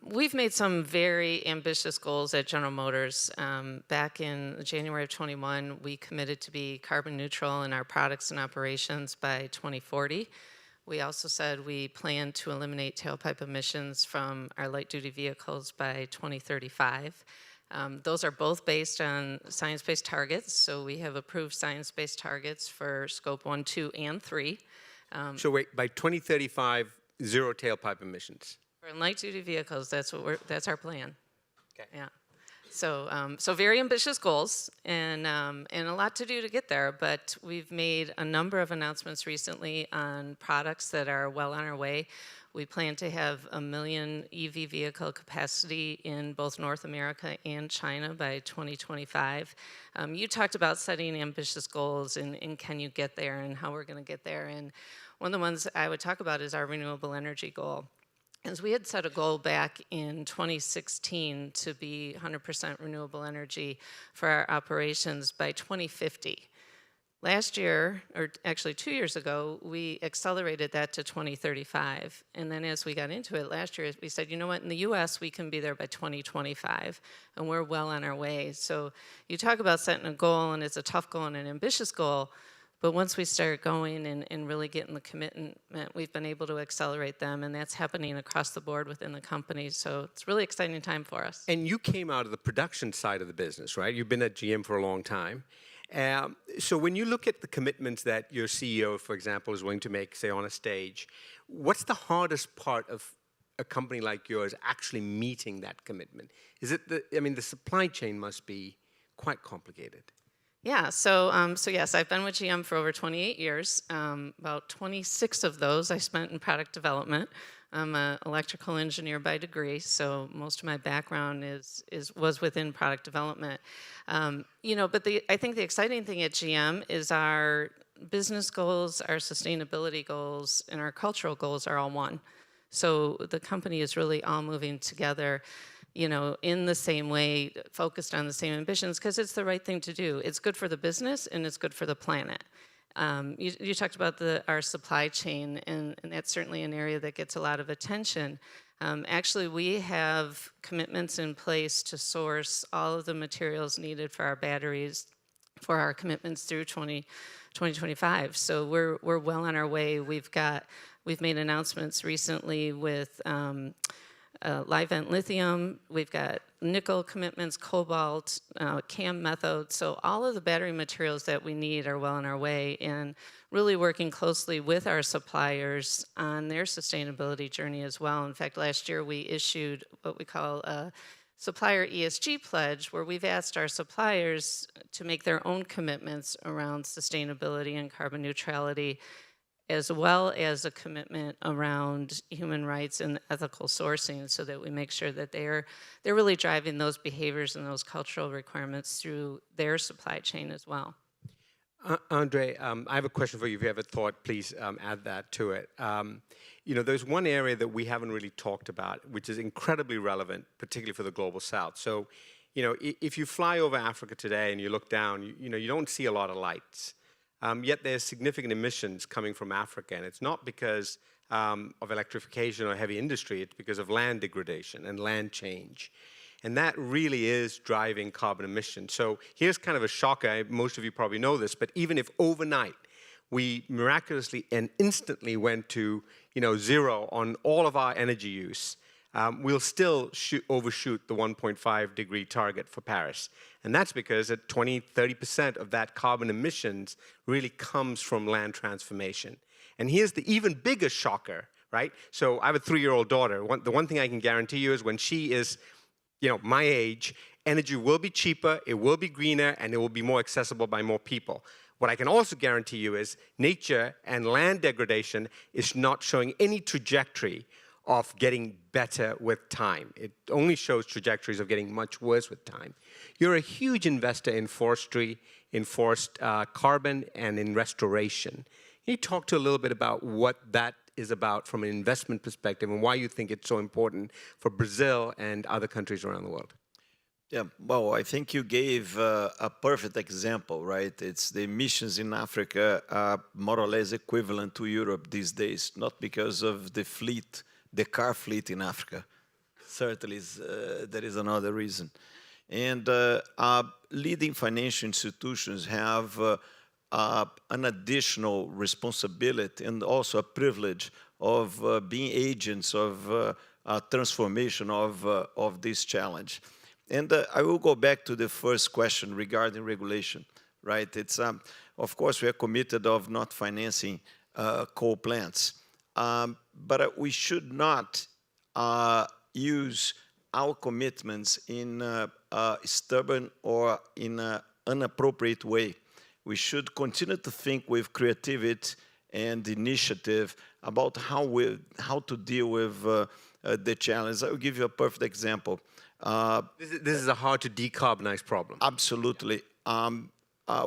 We've made some very ambitious goals at General Motors. Back in January of 21, we committed to be carbon neutral in our products and operations by 2040. We also said we plan to eliminate tailpipe emissions from our light-duty vehicles by 2035. Those are both based on science-based targets. So we have approved science-based targets for Scope 1, 2, and 3. So wait, by 2035, zero tailpipe emissions. For light-duty vehicles, that's our plan. Okay. Yeah. So very ambitious goals, and a lot to do to get there. But we've made a number of announcements recently on products that are well on our way. We plan to have 1 million EV vehicle capacity in both North America and China by 2025. You talked about setting ambitious goals and can you get there and how we're going to get there. And one of the ones I would talk about is our renewable energy goal. As we had set a goal back in 2016 to be 100% renewable energy for our operations by 2050. Last year, or actually 2 years ago, we accelerated that to 2035. And then as we got into it last year, we said, you know what, in the US, we can be there by 2025, and we're well on our way. So you talk about setting a goal, and it's a tough goal and an ambitious goal, but once we start going and really getting the commitment, we've been able to accelerate them, and that's happening across the board within the company. So it's a really exciting time for us. And you came out of the production side of the business, right? You've been at GM for a long time. So when you look at the commitments that your CEO, for example, is willing to make, say, on a stage, what's the hardest part of a company like yours actually meeting that commitment? Is it the supply chain must be quite complicated. Yeah, so yes, I've been with GM for over 28 years. About 26 of those I spent in product development. I'm an electrical engineer by degree, so most of my background was within product development. But I think the exciting thing at GM is our business goals, our sustainability goals, and our cultural goals are all one. So the company is really all moving together, in the same way, focused on the same ambitions, because it's the right thing to do. It's good for the business, and it's good for the planet. You talked about our supply chain, and that's certainly an area that gets a lot of attention. Actually, we have commitments in place to source all of the materials needed for our batteries for our commitments through 2025. So we're well on our way. We've made announcements recently with Livent lithium. We've got nickel commitments, cobalt, CAM method. So all of the battery materials that we need are well on our way, and really working closely with our suppliers on their sustainability journey as well. In fact, last year we issued what we call a supplier ESG pledge, where we've asked our suppliers to make their own commitments around sustainability and carbon neutrality, as well as a commitment around human rights and ethical sourcing, so that we make sure that they're really driving those behaviors and those cultural requirements through their supply chain as well. Andre, I have a question for you. If you have a thought, please add that to it. There's one area that we haven't really talked about, which is incredibly relevant, particularly for the Global South. So, if you fly over Africa today and you look down, you don't see a lot of lights. Yet there's significant emissions coming from Africa, and it's not because of electrification or heavy industry, it's because of land degradation and land change. And that really is driving carbon emissions. So here's kind of a shocker. Most of you probably know this, but even if overnight we miraculously and instantly went to zero on all of our energy use, we'll still overshoot the 1.5 degree target for Paris. And that's because at 20-30% of that carbon emissions really comes from land transformation. And here's the even bigger shocker, right? So I have a 3-year-old daughter. The one thing I can guarantee you is when she is my age, energy will be cheaper, it will be greener, and it will be more accessible by more people. What I can also guarantee you is nature and land degradation is not showing any trajectory of getting better with time. It only shows trajectories of getting much worse with time. You're a huge investor in forestry, in forest carbon, and in restoration. Can you talk to a little bit about what that is about from an investment perspective and why you think it's so important for Brazil and other countries around the world? Yeah, well, I think you gave a perfect example, right? It's the emissions in Africa are more or less equivalent to Europe these days, not because of the car fleet in Africa. Certainly, there is another reason. And leading financial institutions have an additional responsibility and also a privilege of being agents of transformation of this challenge. And I will go back to the first question regarding regulation, right? It's, of course, we are committed of not financing coal plants. But we should not use our commitments in a stubborn or in an inappropriate way. We should continue to think with creativity and initiative about how to deal with the challenge. I will give you a perfect example. This is a hard to decarbonize problem. Absolutely.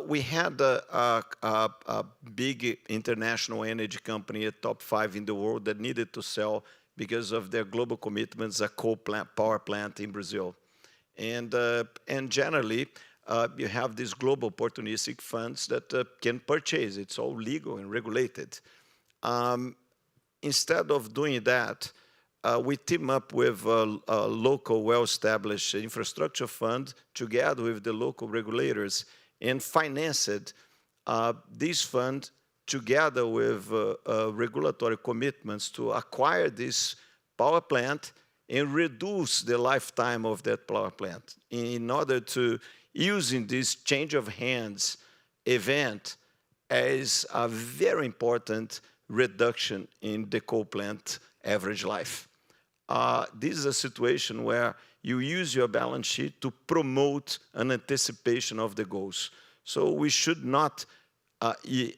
We had a big international energy company, a top 5 in the world, that needed to sell because of their global commitments, a coal plant, power plant in Brazil. And generally, you have these global opportunistic funds that can purchase. It's all legal and regulated. Instead of doing that, we team up with a local well-established infrastructure fund together with the local regulators and financed this fund together with regulatory commitments to acquire this power plant and reduce the lifetime of that power plant in order to using this change of hands event as a very important reduction in the coal plant average life. This is a situation where you use your balance sheet to promote an anticipation of the goals. So we should not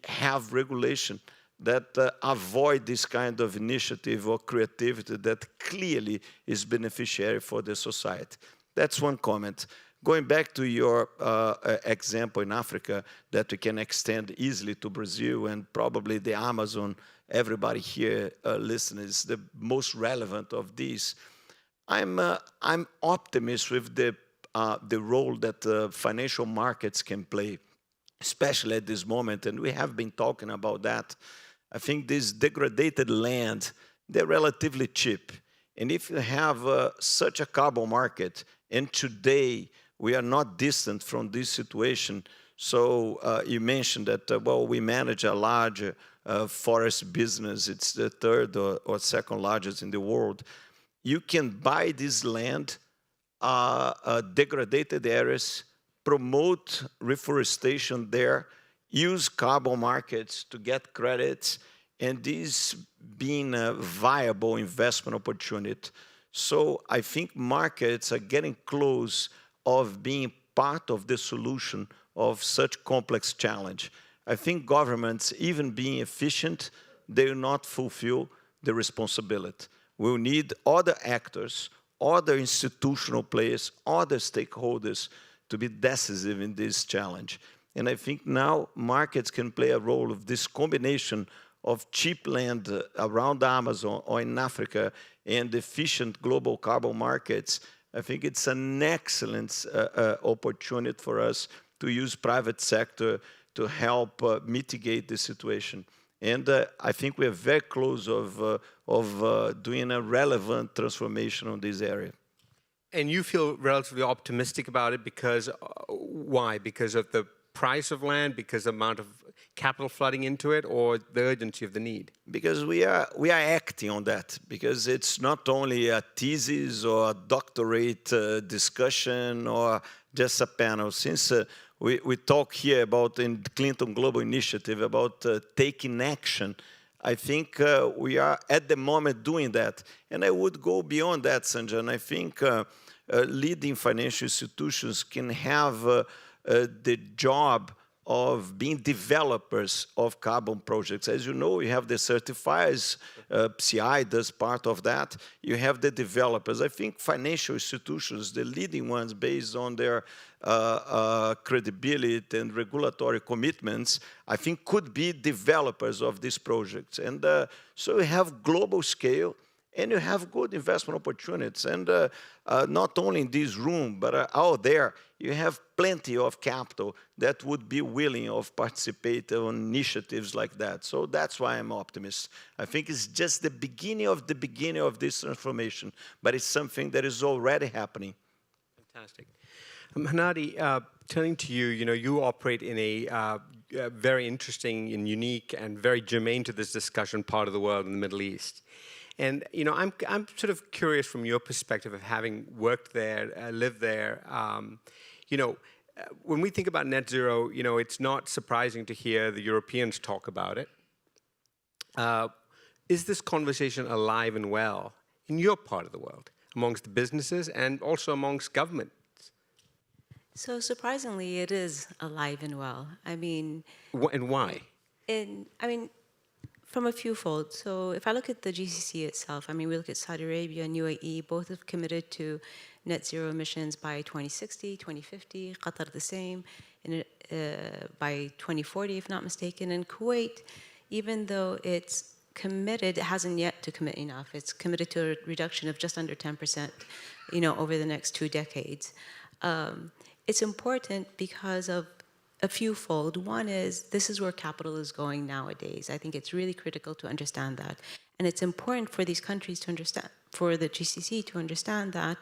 have regulation that avoid this kind of initiative or creativity that clearly is beneficiary for the society. That's one comment. Going back to your example in Africa that we can extend easily to Brazil and probably the Amazon, everybody here listening is the most relevant of these. I'm optimist with the role that financial markets can play, especially at this moment, and we have been talking about that. I think this degraded land, they're relatively cheap. And if you have such a carbon market, and today we are not distant from this situation. So you mentioned that, well, we manage a large forest business. It's the third or second largest in the world. You can buy this land, degraded areas, promote reforestation there, use carbon markets to get credits, and this being a viable investment opportunity. So I think markets are getting close of being part of the solution of such complex challenge. I think governments, even being efficient, they will not fulfill the responsibility. We'll need other actors, other institutional players, other stakeholders to be decisive in this challenge. And I think now markets can play a role of this combination of cheap land around the Amazon or in Africa and efficient global carbon markets. I think it's an excellent opportunity for us to use private sector to help mitigate the situation. And I think we are very close of doing a relevant transformation on this area. And you feel relatively optimistic about it because, why? Because of the price of land, because of the amount of capital flooding into it, or the urgency of the need? Because we are acting on that, because it's not only a thesis or a doctorate discussion or just a panel. Since we talk here about in Clinton Global Initiative about taking action, I think we are at the moment doing that. And I would go beyond that, Sanjan. I think leading financial institutions can have the job of being developers of carbon projects. As you know, you have the certifiers, PCI does part of that. You have the developers. I think financial institutions, the leading ones based on their credibility and regulatory commitments, I think could be developers of these projects. And so you have global scale, and you have good investment opportunities. And not only in this room, but out there, you have plenty of capital that would be willing of participate on initiatives like that. So that's why I'm optimist. I think it's just the beginning of this transformation, but it's something that is already happening. Fantastic. Hanadi, turning to you, you operate in a very interesting and unique and very germane to this discussion part of the world in the Middle East. And I'm sort of curious from your perspective of having worked there, lived there. When we think about net zero, it's not surprising to hear the Europeans talk about it. Is this conversation alive and well in your part of the world, amongst the businesses and also amongst governments? So surprisingly, it is alive and well. I mean, and why? From a few fold. So if I look at the GCC itself, we look at Saudi Arabia and UAE, both have committed to net zero emissions by 2060, 2050, Qatar the same, and by 2040, if not mistaken. And Kuwait, even though it's committed, it hasn't yet to commit enough. It's committed to a reduction of just under 10%, over the next 2 decades. it's important because of a fewfold. One is, this is where capital is going nowadays. I think it's really critical to understand that. And it's important for these countries to understand, for the GCC to understand that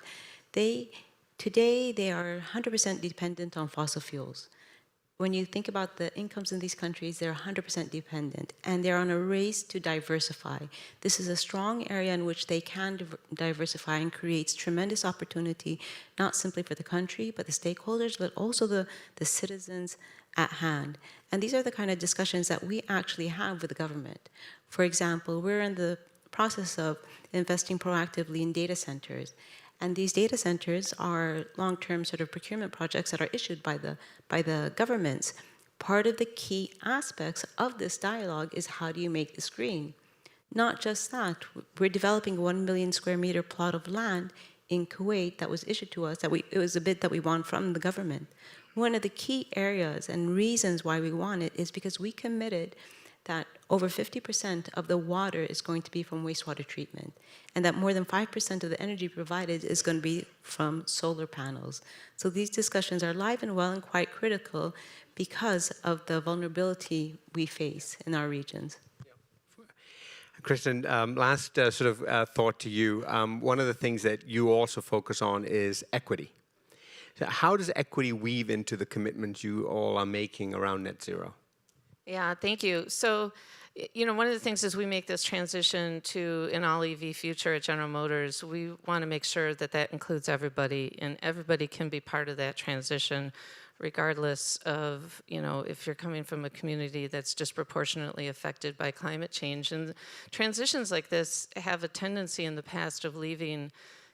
today they are 100% dependent on fossil fuels. When you think about the incomes in these countries, they're 100% dependent, and they're on a race to diversify. This is a strong area in which they can diversify and creates tremendous opportunity, not simply for the country, but the stakeholders, but also the citizens at hand. And these are the kind of discussions that we actually have with the government. For example, we're in the process of investing proactively in data centers. And these data centers are long-term sort of procurement projects that are issued by the governments. Part of the key aspects of this dialogue is, how do you make this green? Not just that, we're developing a 1 million square meter plot of land in Kuwait that was issued to us, it was a bid that we won from the government. One of the key areas and reasons why we won it is because we committed that over 50% of the water is going to be from wastewater treatment, and that more than 5% of the energy provided is going to be from solar panels. So these discussions are live and well and quite critical because of the vulnerability we face in our regions. Kristen, last thought to you. One of the things that you also focus on is equity. So how does equity weave into the commitments you all are making around net zero? Yeah, thank you. So, one of the things as we make this transition to an all-EV future at General Motors, we want to make sure that that includes everybody, and everybody can be part of that transition, regardless of, if you're coming from a community that's disproportionately affected by climate change. And transitions like this have a tendency in the past of leaving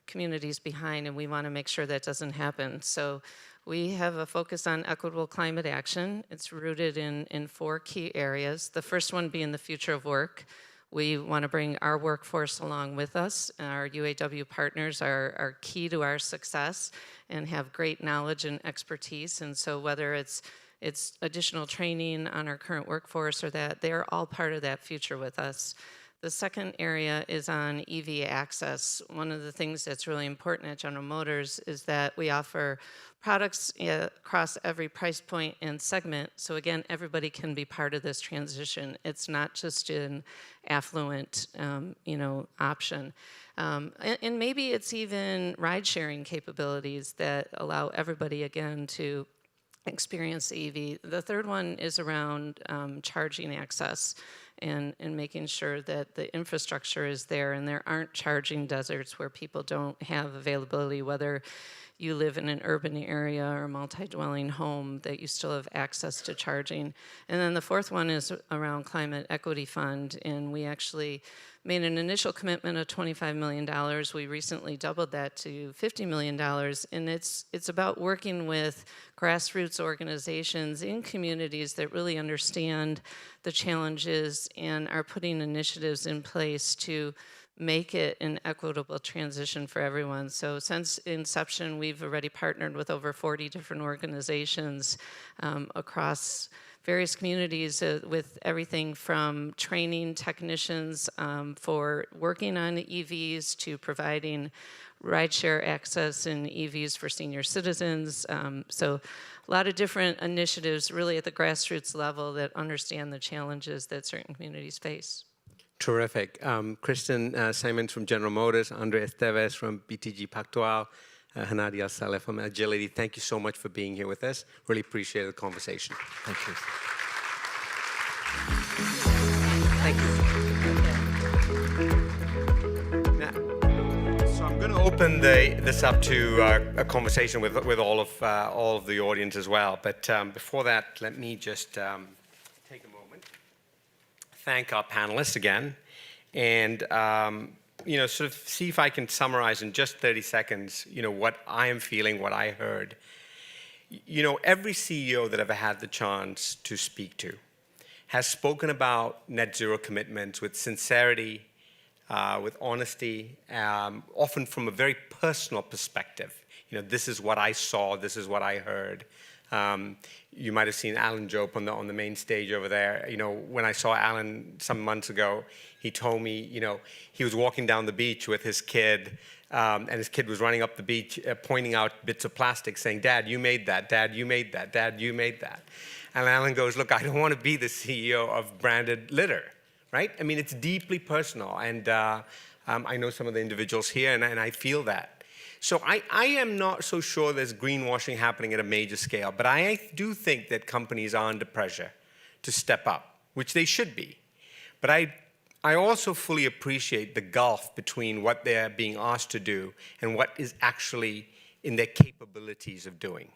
communities behind, and we want to make sure that doesn't happen. So we have a focus on equitable climate action. It's rooted in 4 key areas. The first one being the future of work. We want to bring our workforce along with us. Our UAW partners are key to our success and have great knowledge and expertise. And so whether it's additional training on our current workforce or that, they're all part of that future with us. The second area is on EV access. One of the things that's really important at General Motors is that we offer products across every price point and segment. So again, everybody can be part of this transition. It's not just an affluent, option. And maybe it's even ride-sharing capabilities that allow everybody, again, to experience the EV. The third one is around charging access and making sure that the infrastructure is there and there aren't charging deserts where people don't have availability, whether you live in an urban area or a multi-dwelling home, that you still have access to charging. And then the fourth one is around Climate Equity Fund, and we actually made an initial commitment of $25 million. We recently doubled that to $50 million, and it's about working with grassroots organizations in communities that really understand the challenges and are putting initiatives in place to make it an equitable transition for everyone. So since inception, we've already partnered with over 40 different organizations across various communities with everything from training technicians for working on EVs to providing rideshare access in EVs for senior citizens. So a lot of different initiatives really at the grassroots level that understand the challenges that certain communities face. Terrific. Kristen Simons from General Motors, Andre Esteves from BTG Pactual, Hanadi Al-Saleh from Agility. Thank you so much for being here with us. Really appreciate the conversation. Thank you. Thank you. Now, so I'm going to open this up to a conversation with all of the audience as well. But before that, let me just take a moment, thank our panelists again, and sort of see if I can summarize in just 30 seconds, what I am feeling, what I heard. Every CEO that I've ever had the chance to speak to has spoken about net zero commitments with sincerity, with honesty, often from a very personal perspective. This is what I saw, this is what I heard. You might have seen Alan Jope on the main stage over there. You know, when I saw Alan some months ago, he told me, you know, he was walking down the beach with his kid, and his kid was running up the beach, pointing out bits of plastic, saying, "Dad, you made that. Dad, you made that. Dad, you made that." And Alan goes, "Look, I don't want to be the CEO of branded litter, right? I mean, it's deeply personal, and I know some of the individuals here, and I feel that. So I am not so sure there's greenwashing happening at a major scale, but I do think that companies are under pressure to step up, which they should be. But I also fully appreciate the gulf between what they're being asked to do and what is actually in their capabilities of doing.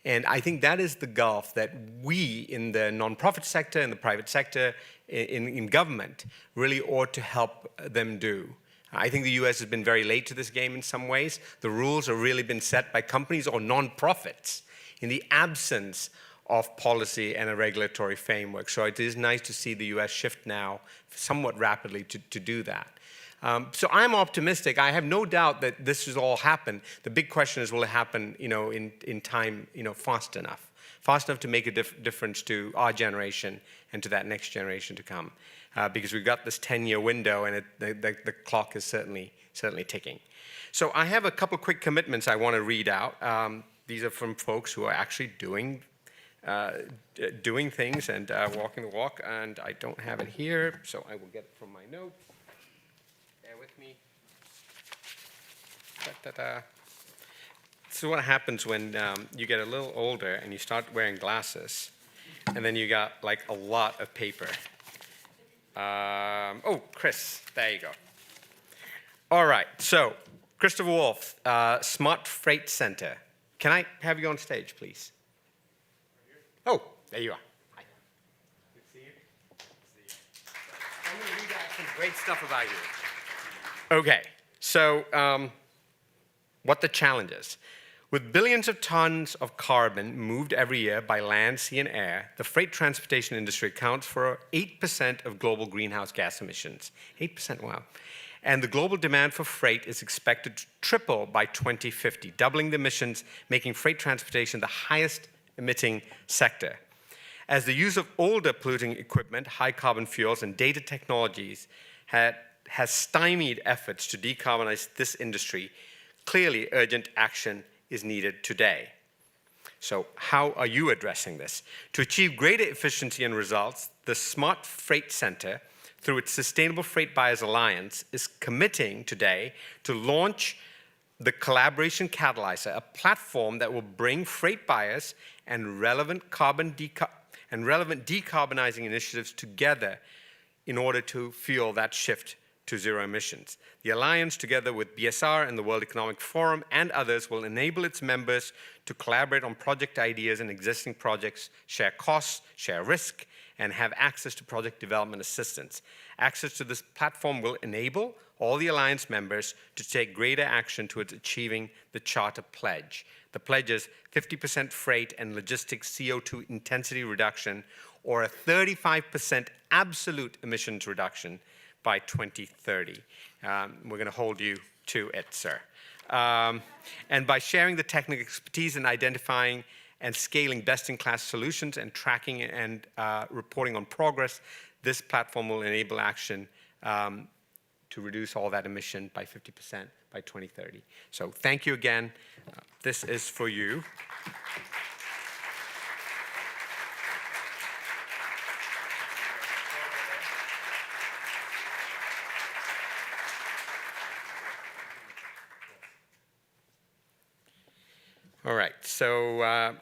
And I think that is the gulf that we in the nonprofit sector, in the private sector, in government, really ought to help them do. I think the US has been very late to this game in some ways. The rules have really been set by companies or nonprofits in the absence of policy and a regulatory framework. So it is nice to see the US shift now somewhat rapidly to do that. So I'm optimistic. I have no doubt that this will all happen. The big question is, will it happen, you know, in time, you know, fast enough to make a difference to our generation and to that next generation to come. Because we've got this 10-year window, and the clock is certainly ticking. So I have a couple quick commitments I want to read out. These are from folks who are actually doing things and walking the walk, and I don't have it here, so I will get it from my notes. Bear with me. This is what happens when you get a little older and you start wearing glasses, and then you got like a lot of paper. Oh, Chris, there you go. All right, so Christopher Wolf, Smart Freight Center. Can I have you on stage, please? Oh, there you are. Hi. Good to see you. Good to see you. I'm going to read out some great stuff about you. Okay, so what the challenge is. With billions of tons of carbon moved every year by land, sea, and air, the freight transportation industry accounts for 8% of global greenhouse gas emissions. 8%, wow. And the global demand for freight is expected to triple by 2050, doubling the emissions, making freight transportation the highest emitting sector. As the use of older polluting equipment, high carbon fuels, and data technologies has stymied efforts to decarbonize this industry, clearly urgent action is needed today. So how are you addressing this? To achieve greater efficiency and results, the Smart Freight Center, through its Sustainable Freight Buyers Alliance, is committing today to launch the Collaboration Catalyzer, a platform that will bring freight buyers and relevant decarbonizing initiatives together in order to fuel that shift to zero emissions. The Alliance, together with BSR and the World Economic Forum and others, will enable its members to collaborate on project ideas and existing projects, share costs, share risk, and have access to project development assistance. Access to this platform will enable all the Alliance members to take greater action towards achieving the Charter Pledge. The pledge is 50% freight and logistics CO2 intensity reduction, or a 35% absolute emissions reduction by 2030. We're going to hold you to it, sir. And by sharing the technical expertise in identifying and scaling best-in-class solutions and tracking and reporting on progress, this platform will enable action to reduce all that emission by 50% by 2030. So thank you again. This is for you. All right, so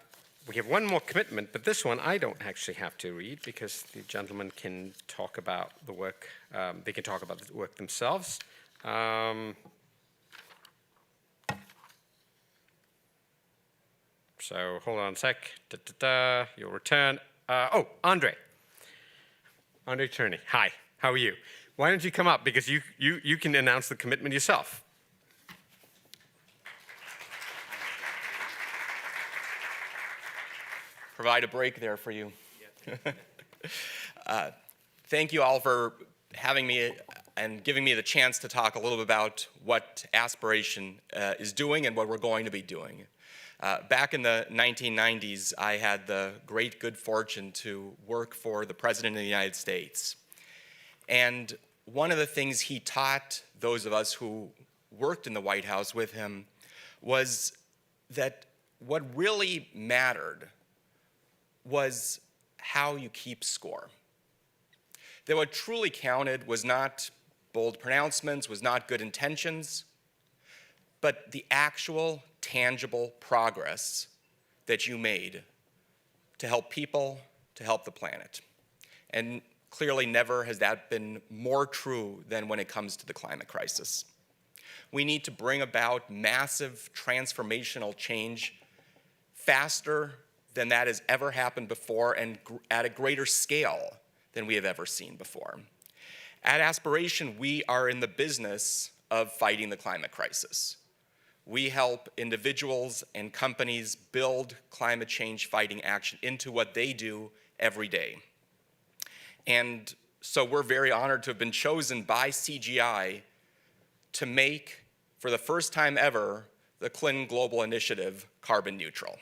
we have one more commitment, but this one I don't actually have to read because the gentlemen can talk about the work. They can talk about the work themselves. So hold on a sec. You'll return. Oh, Andre Turney. Hi, how are you? Why don't you come up, because you can announce the commitment yourself. Provide a break there for you. Thank you all for having me and giving me the chance to talk a little bit about what Aspiration is doing and what we're going to be doing. Back in the 1990s, I had the great good fortune to work for the President of the United States. And one of the things he taught those of us who worked in the White House with him was that what really mattered was how you keep score. That what truly counted was not bold pronouncements, was not good intentions, but the actual tangible progress that you made to help people, to help the planet. And clearly never has that been more true than when it comes to the climate crisis. We need to bring about massive transformational change faster than that has ever happened before and at a greater scale than we have ever seen before. At Aspiration, we are in the business of fighting the climate crisis. We help individuals and companies build climate change fighting action into what they do every day. And so we're very honored to have been chosen by CGI to make, for the first time ever, the Clinton Global Initiative carbon neutral.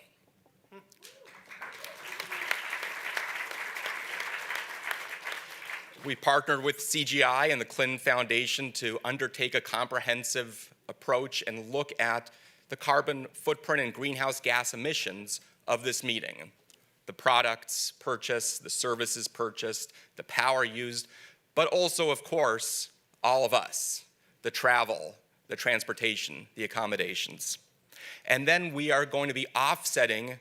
We partnered with CGI and the Clinton Foundation to undertake a comprehensive approach and look at the carbon footprint and greenhouse gas emissions of this meeting. The products purchased, the services purchased, the power used, but also, of course, all of us, the travel, the transportation, the accommodations. And then we are going to be offsetting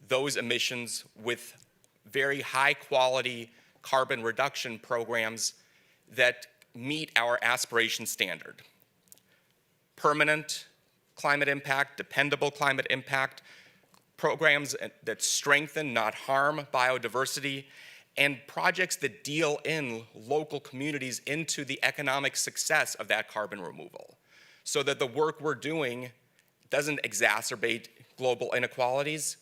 those emissions with very high quality carbon reduction programs that meet our aspiration standard. Permanent climate impact, dependable climate impact, programs that strengthen, not harm biodiversity, and projects that deal in local communities into the economic success of that carbon removal, so that the work we're doing doesn't exacerbate global inequalities,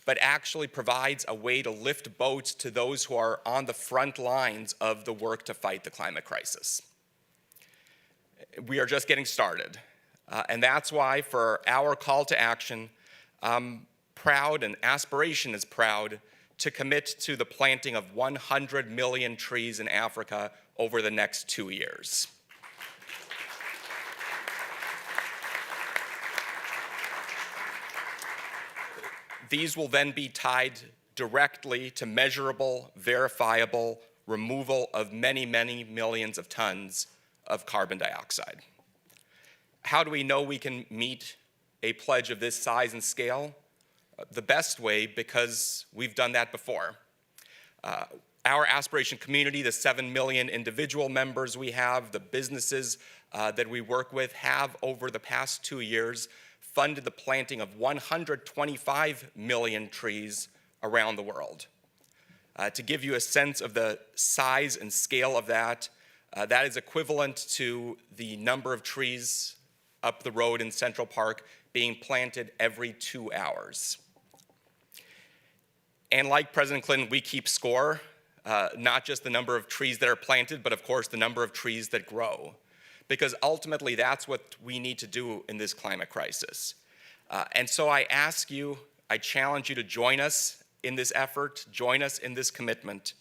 but actually provides a way to lift boats to those who are on the front lines of the work to fight the climate crisis. We are just getting started. And that's why for our call to action, I'm proud and Aspiration is proud to commit to the planting of 100 million trees in Africa over the next 2 years. These will then be tied directly to measurable, verifiable removal of many, many millions of tons of carbon dioxide. How do we know we can meet a pledge of this size and scale? The best way, because we've done that before. Our Aspiration community, the 7 million individual members we have, the businesses that we work with, have over the past 2 years funded the planting of 125 million trees around the world. To give you a sense of the size and scale of that, that is equivalent to the number of trees up the road in Central Park being planted every 2 hours. And like President Clinton, we keep score, not just the number of trees that are planted, but of course the number of trees that grow. Because ultimately that's what we need to do in this climate crisis. And so I ask you, I challenge you to join us in this effort, join us in this commitment,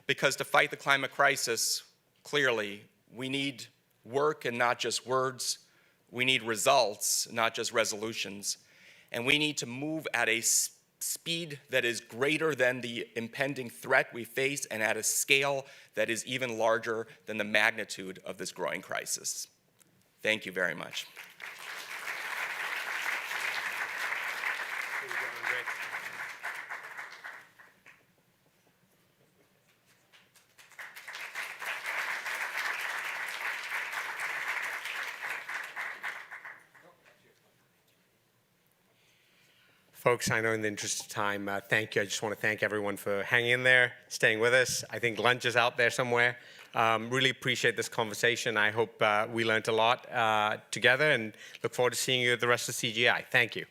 because to fight the climate crisis, clearly, we need work and not just words. We need results, not just resolutions. And we need to move at a speed that is greater than the impending threat we face and at a scale that is even larger than the magnitude of this growing crisis. Thank you very much. Folks, I know in the interest of time, thank you. I just want to thank everyone for hanging in there, staying with us. I think lunch is out there somewhere. Really appreciate this conversation. I hope we learned a lot together and look forward to seeing you at the rest of CGI. Thank you.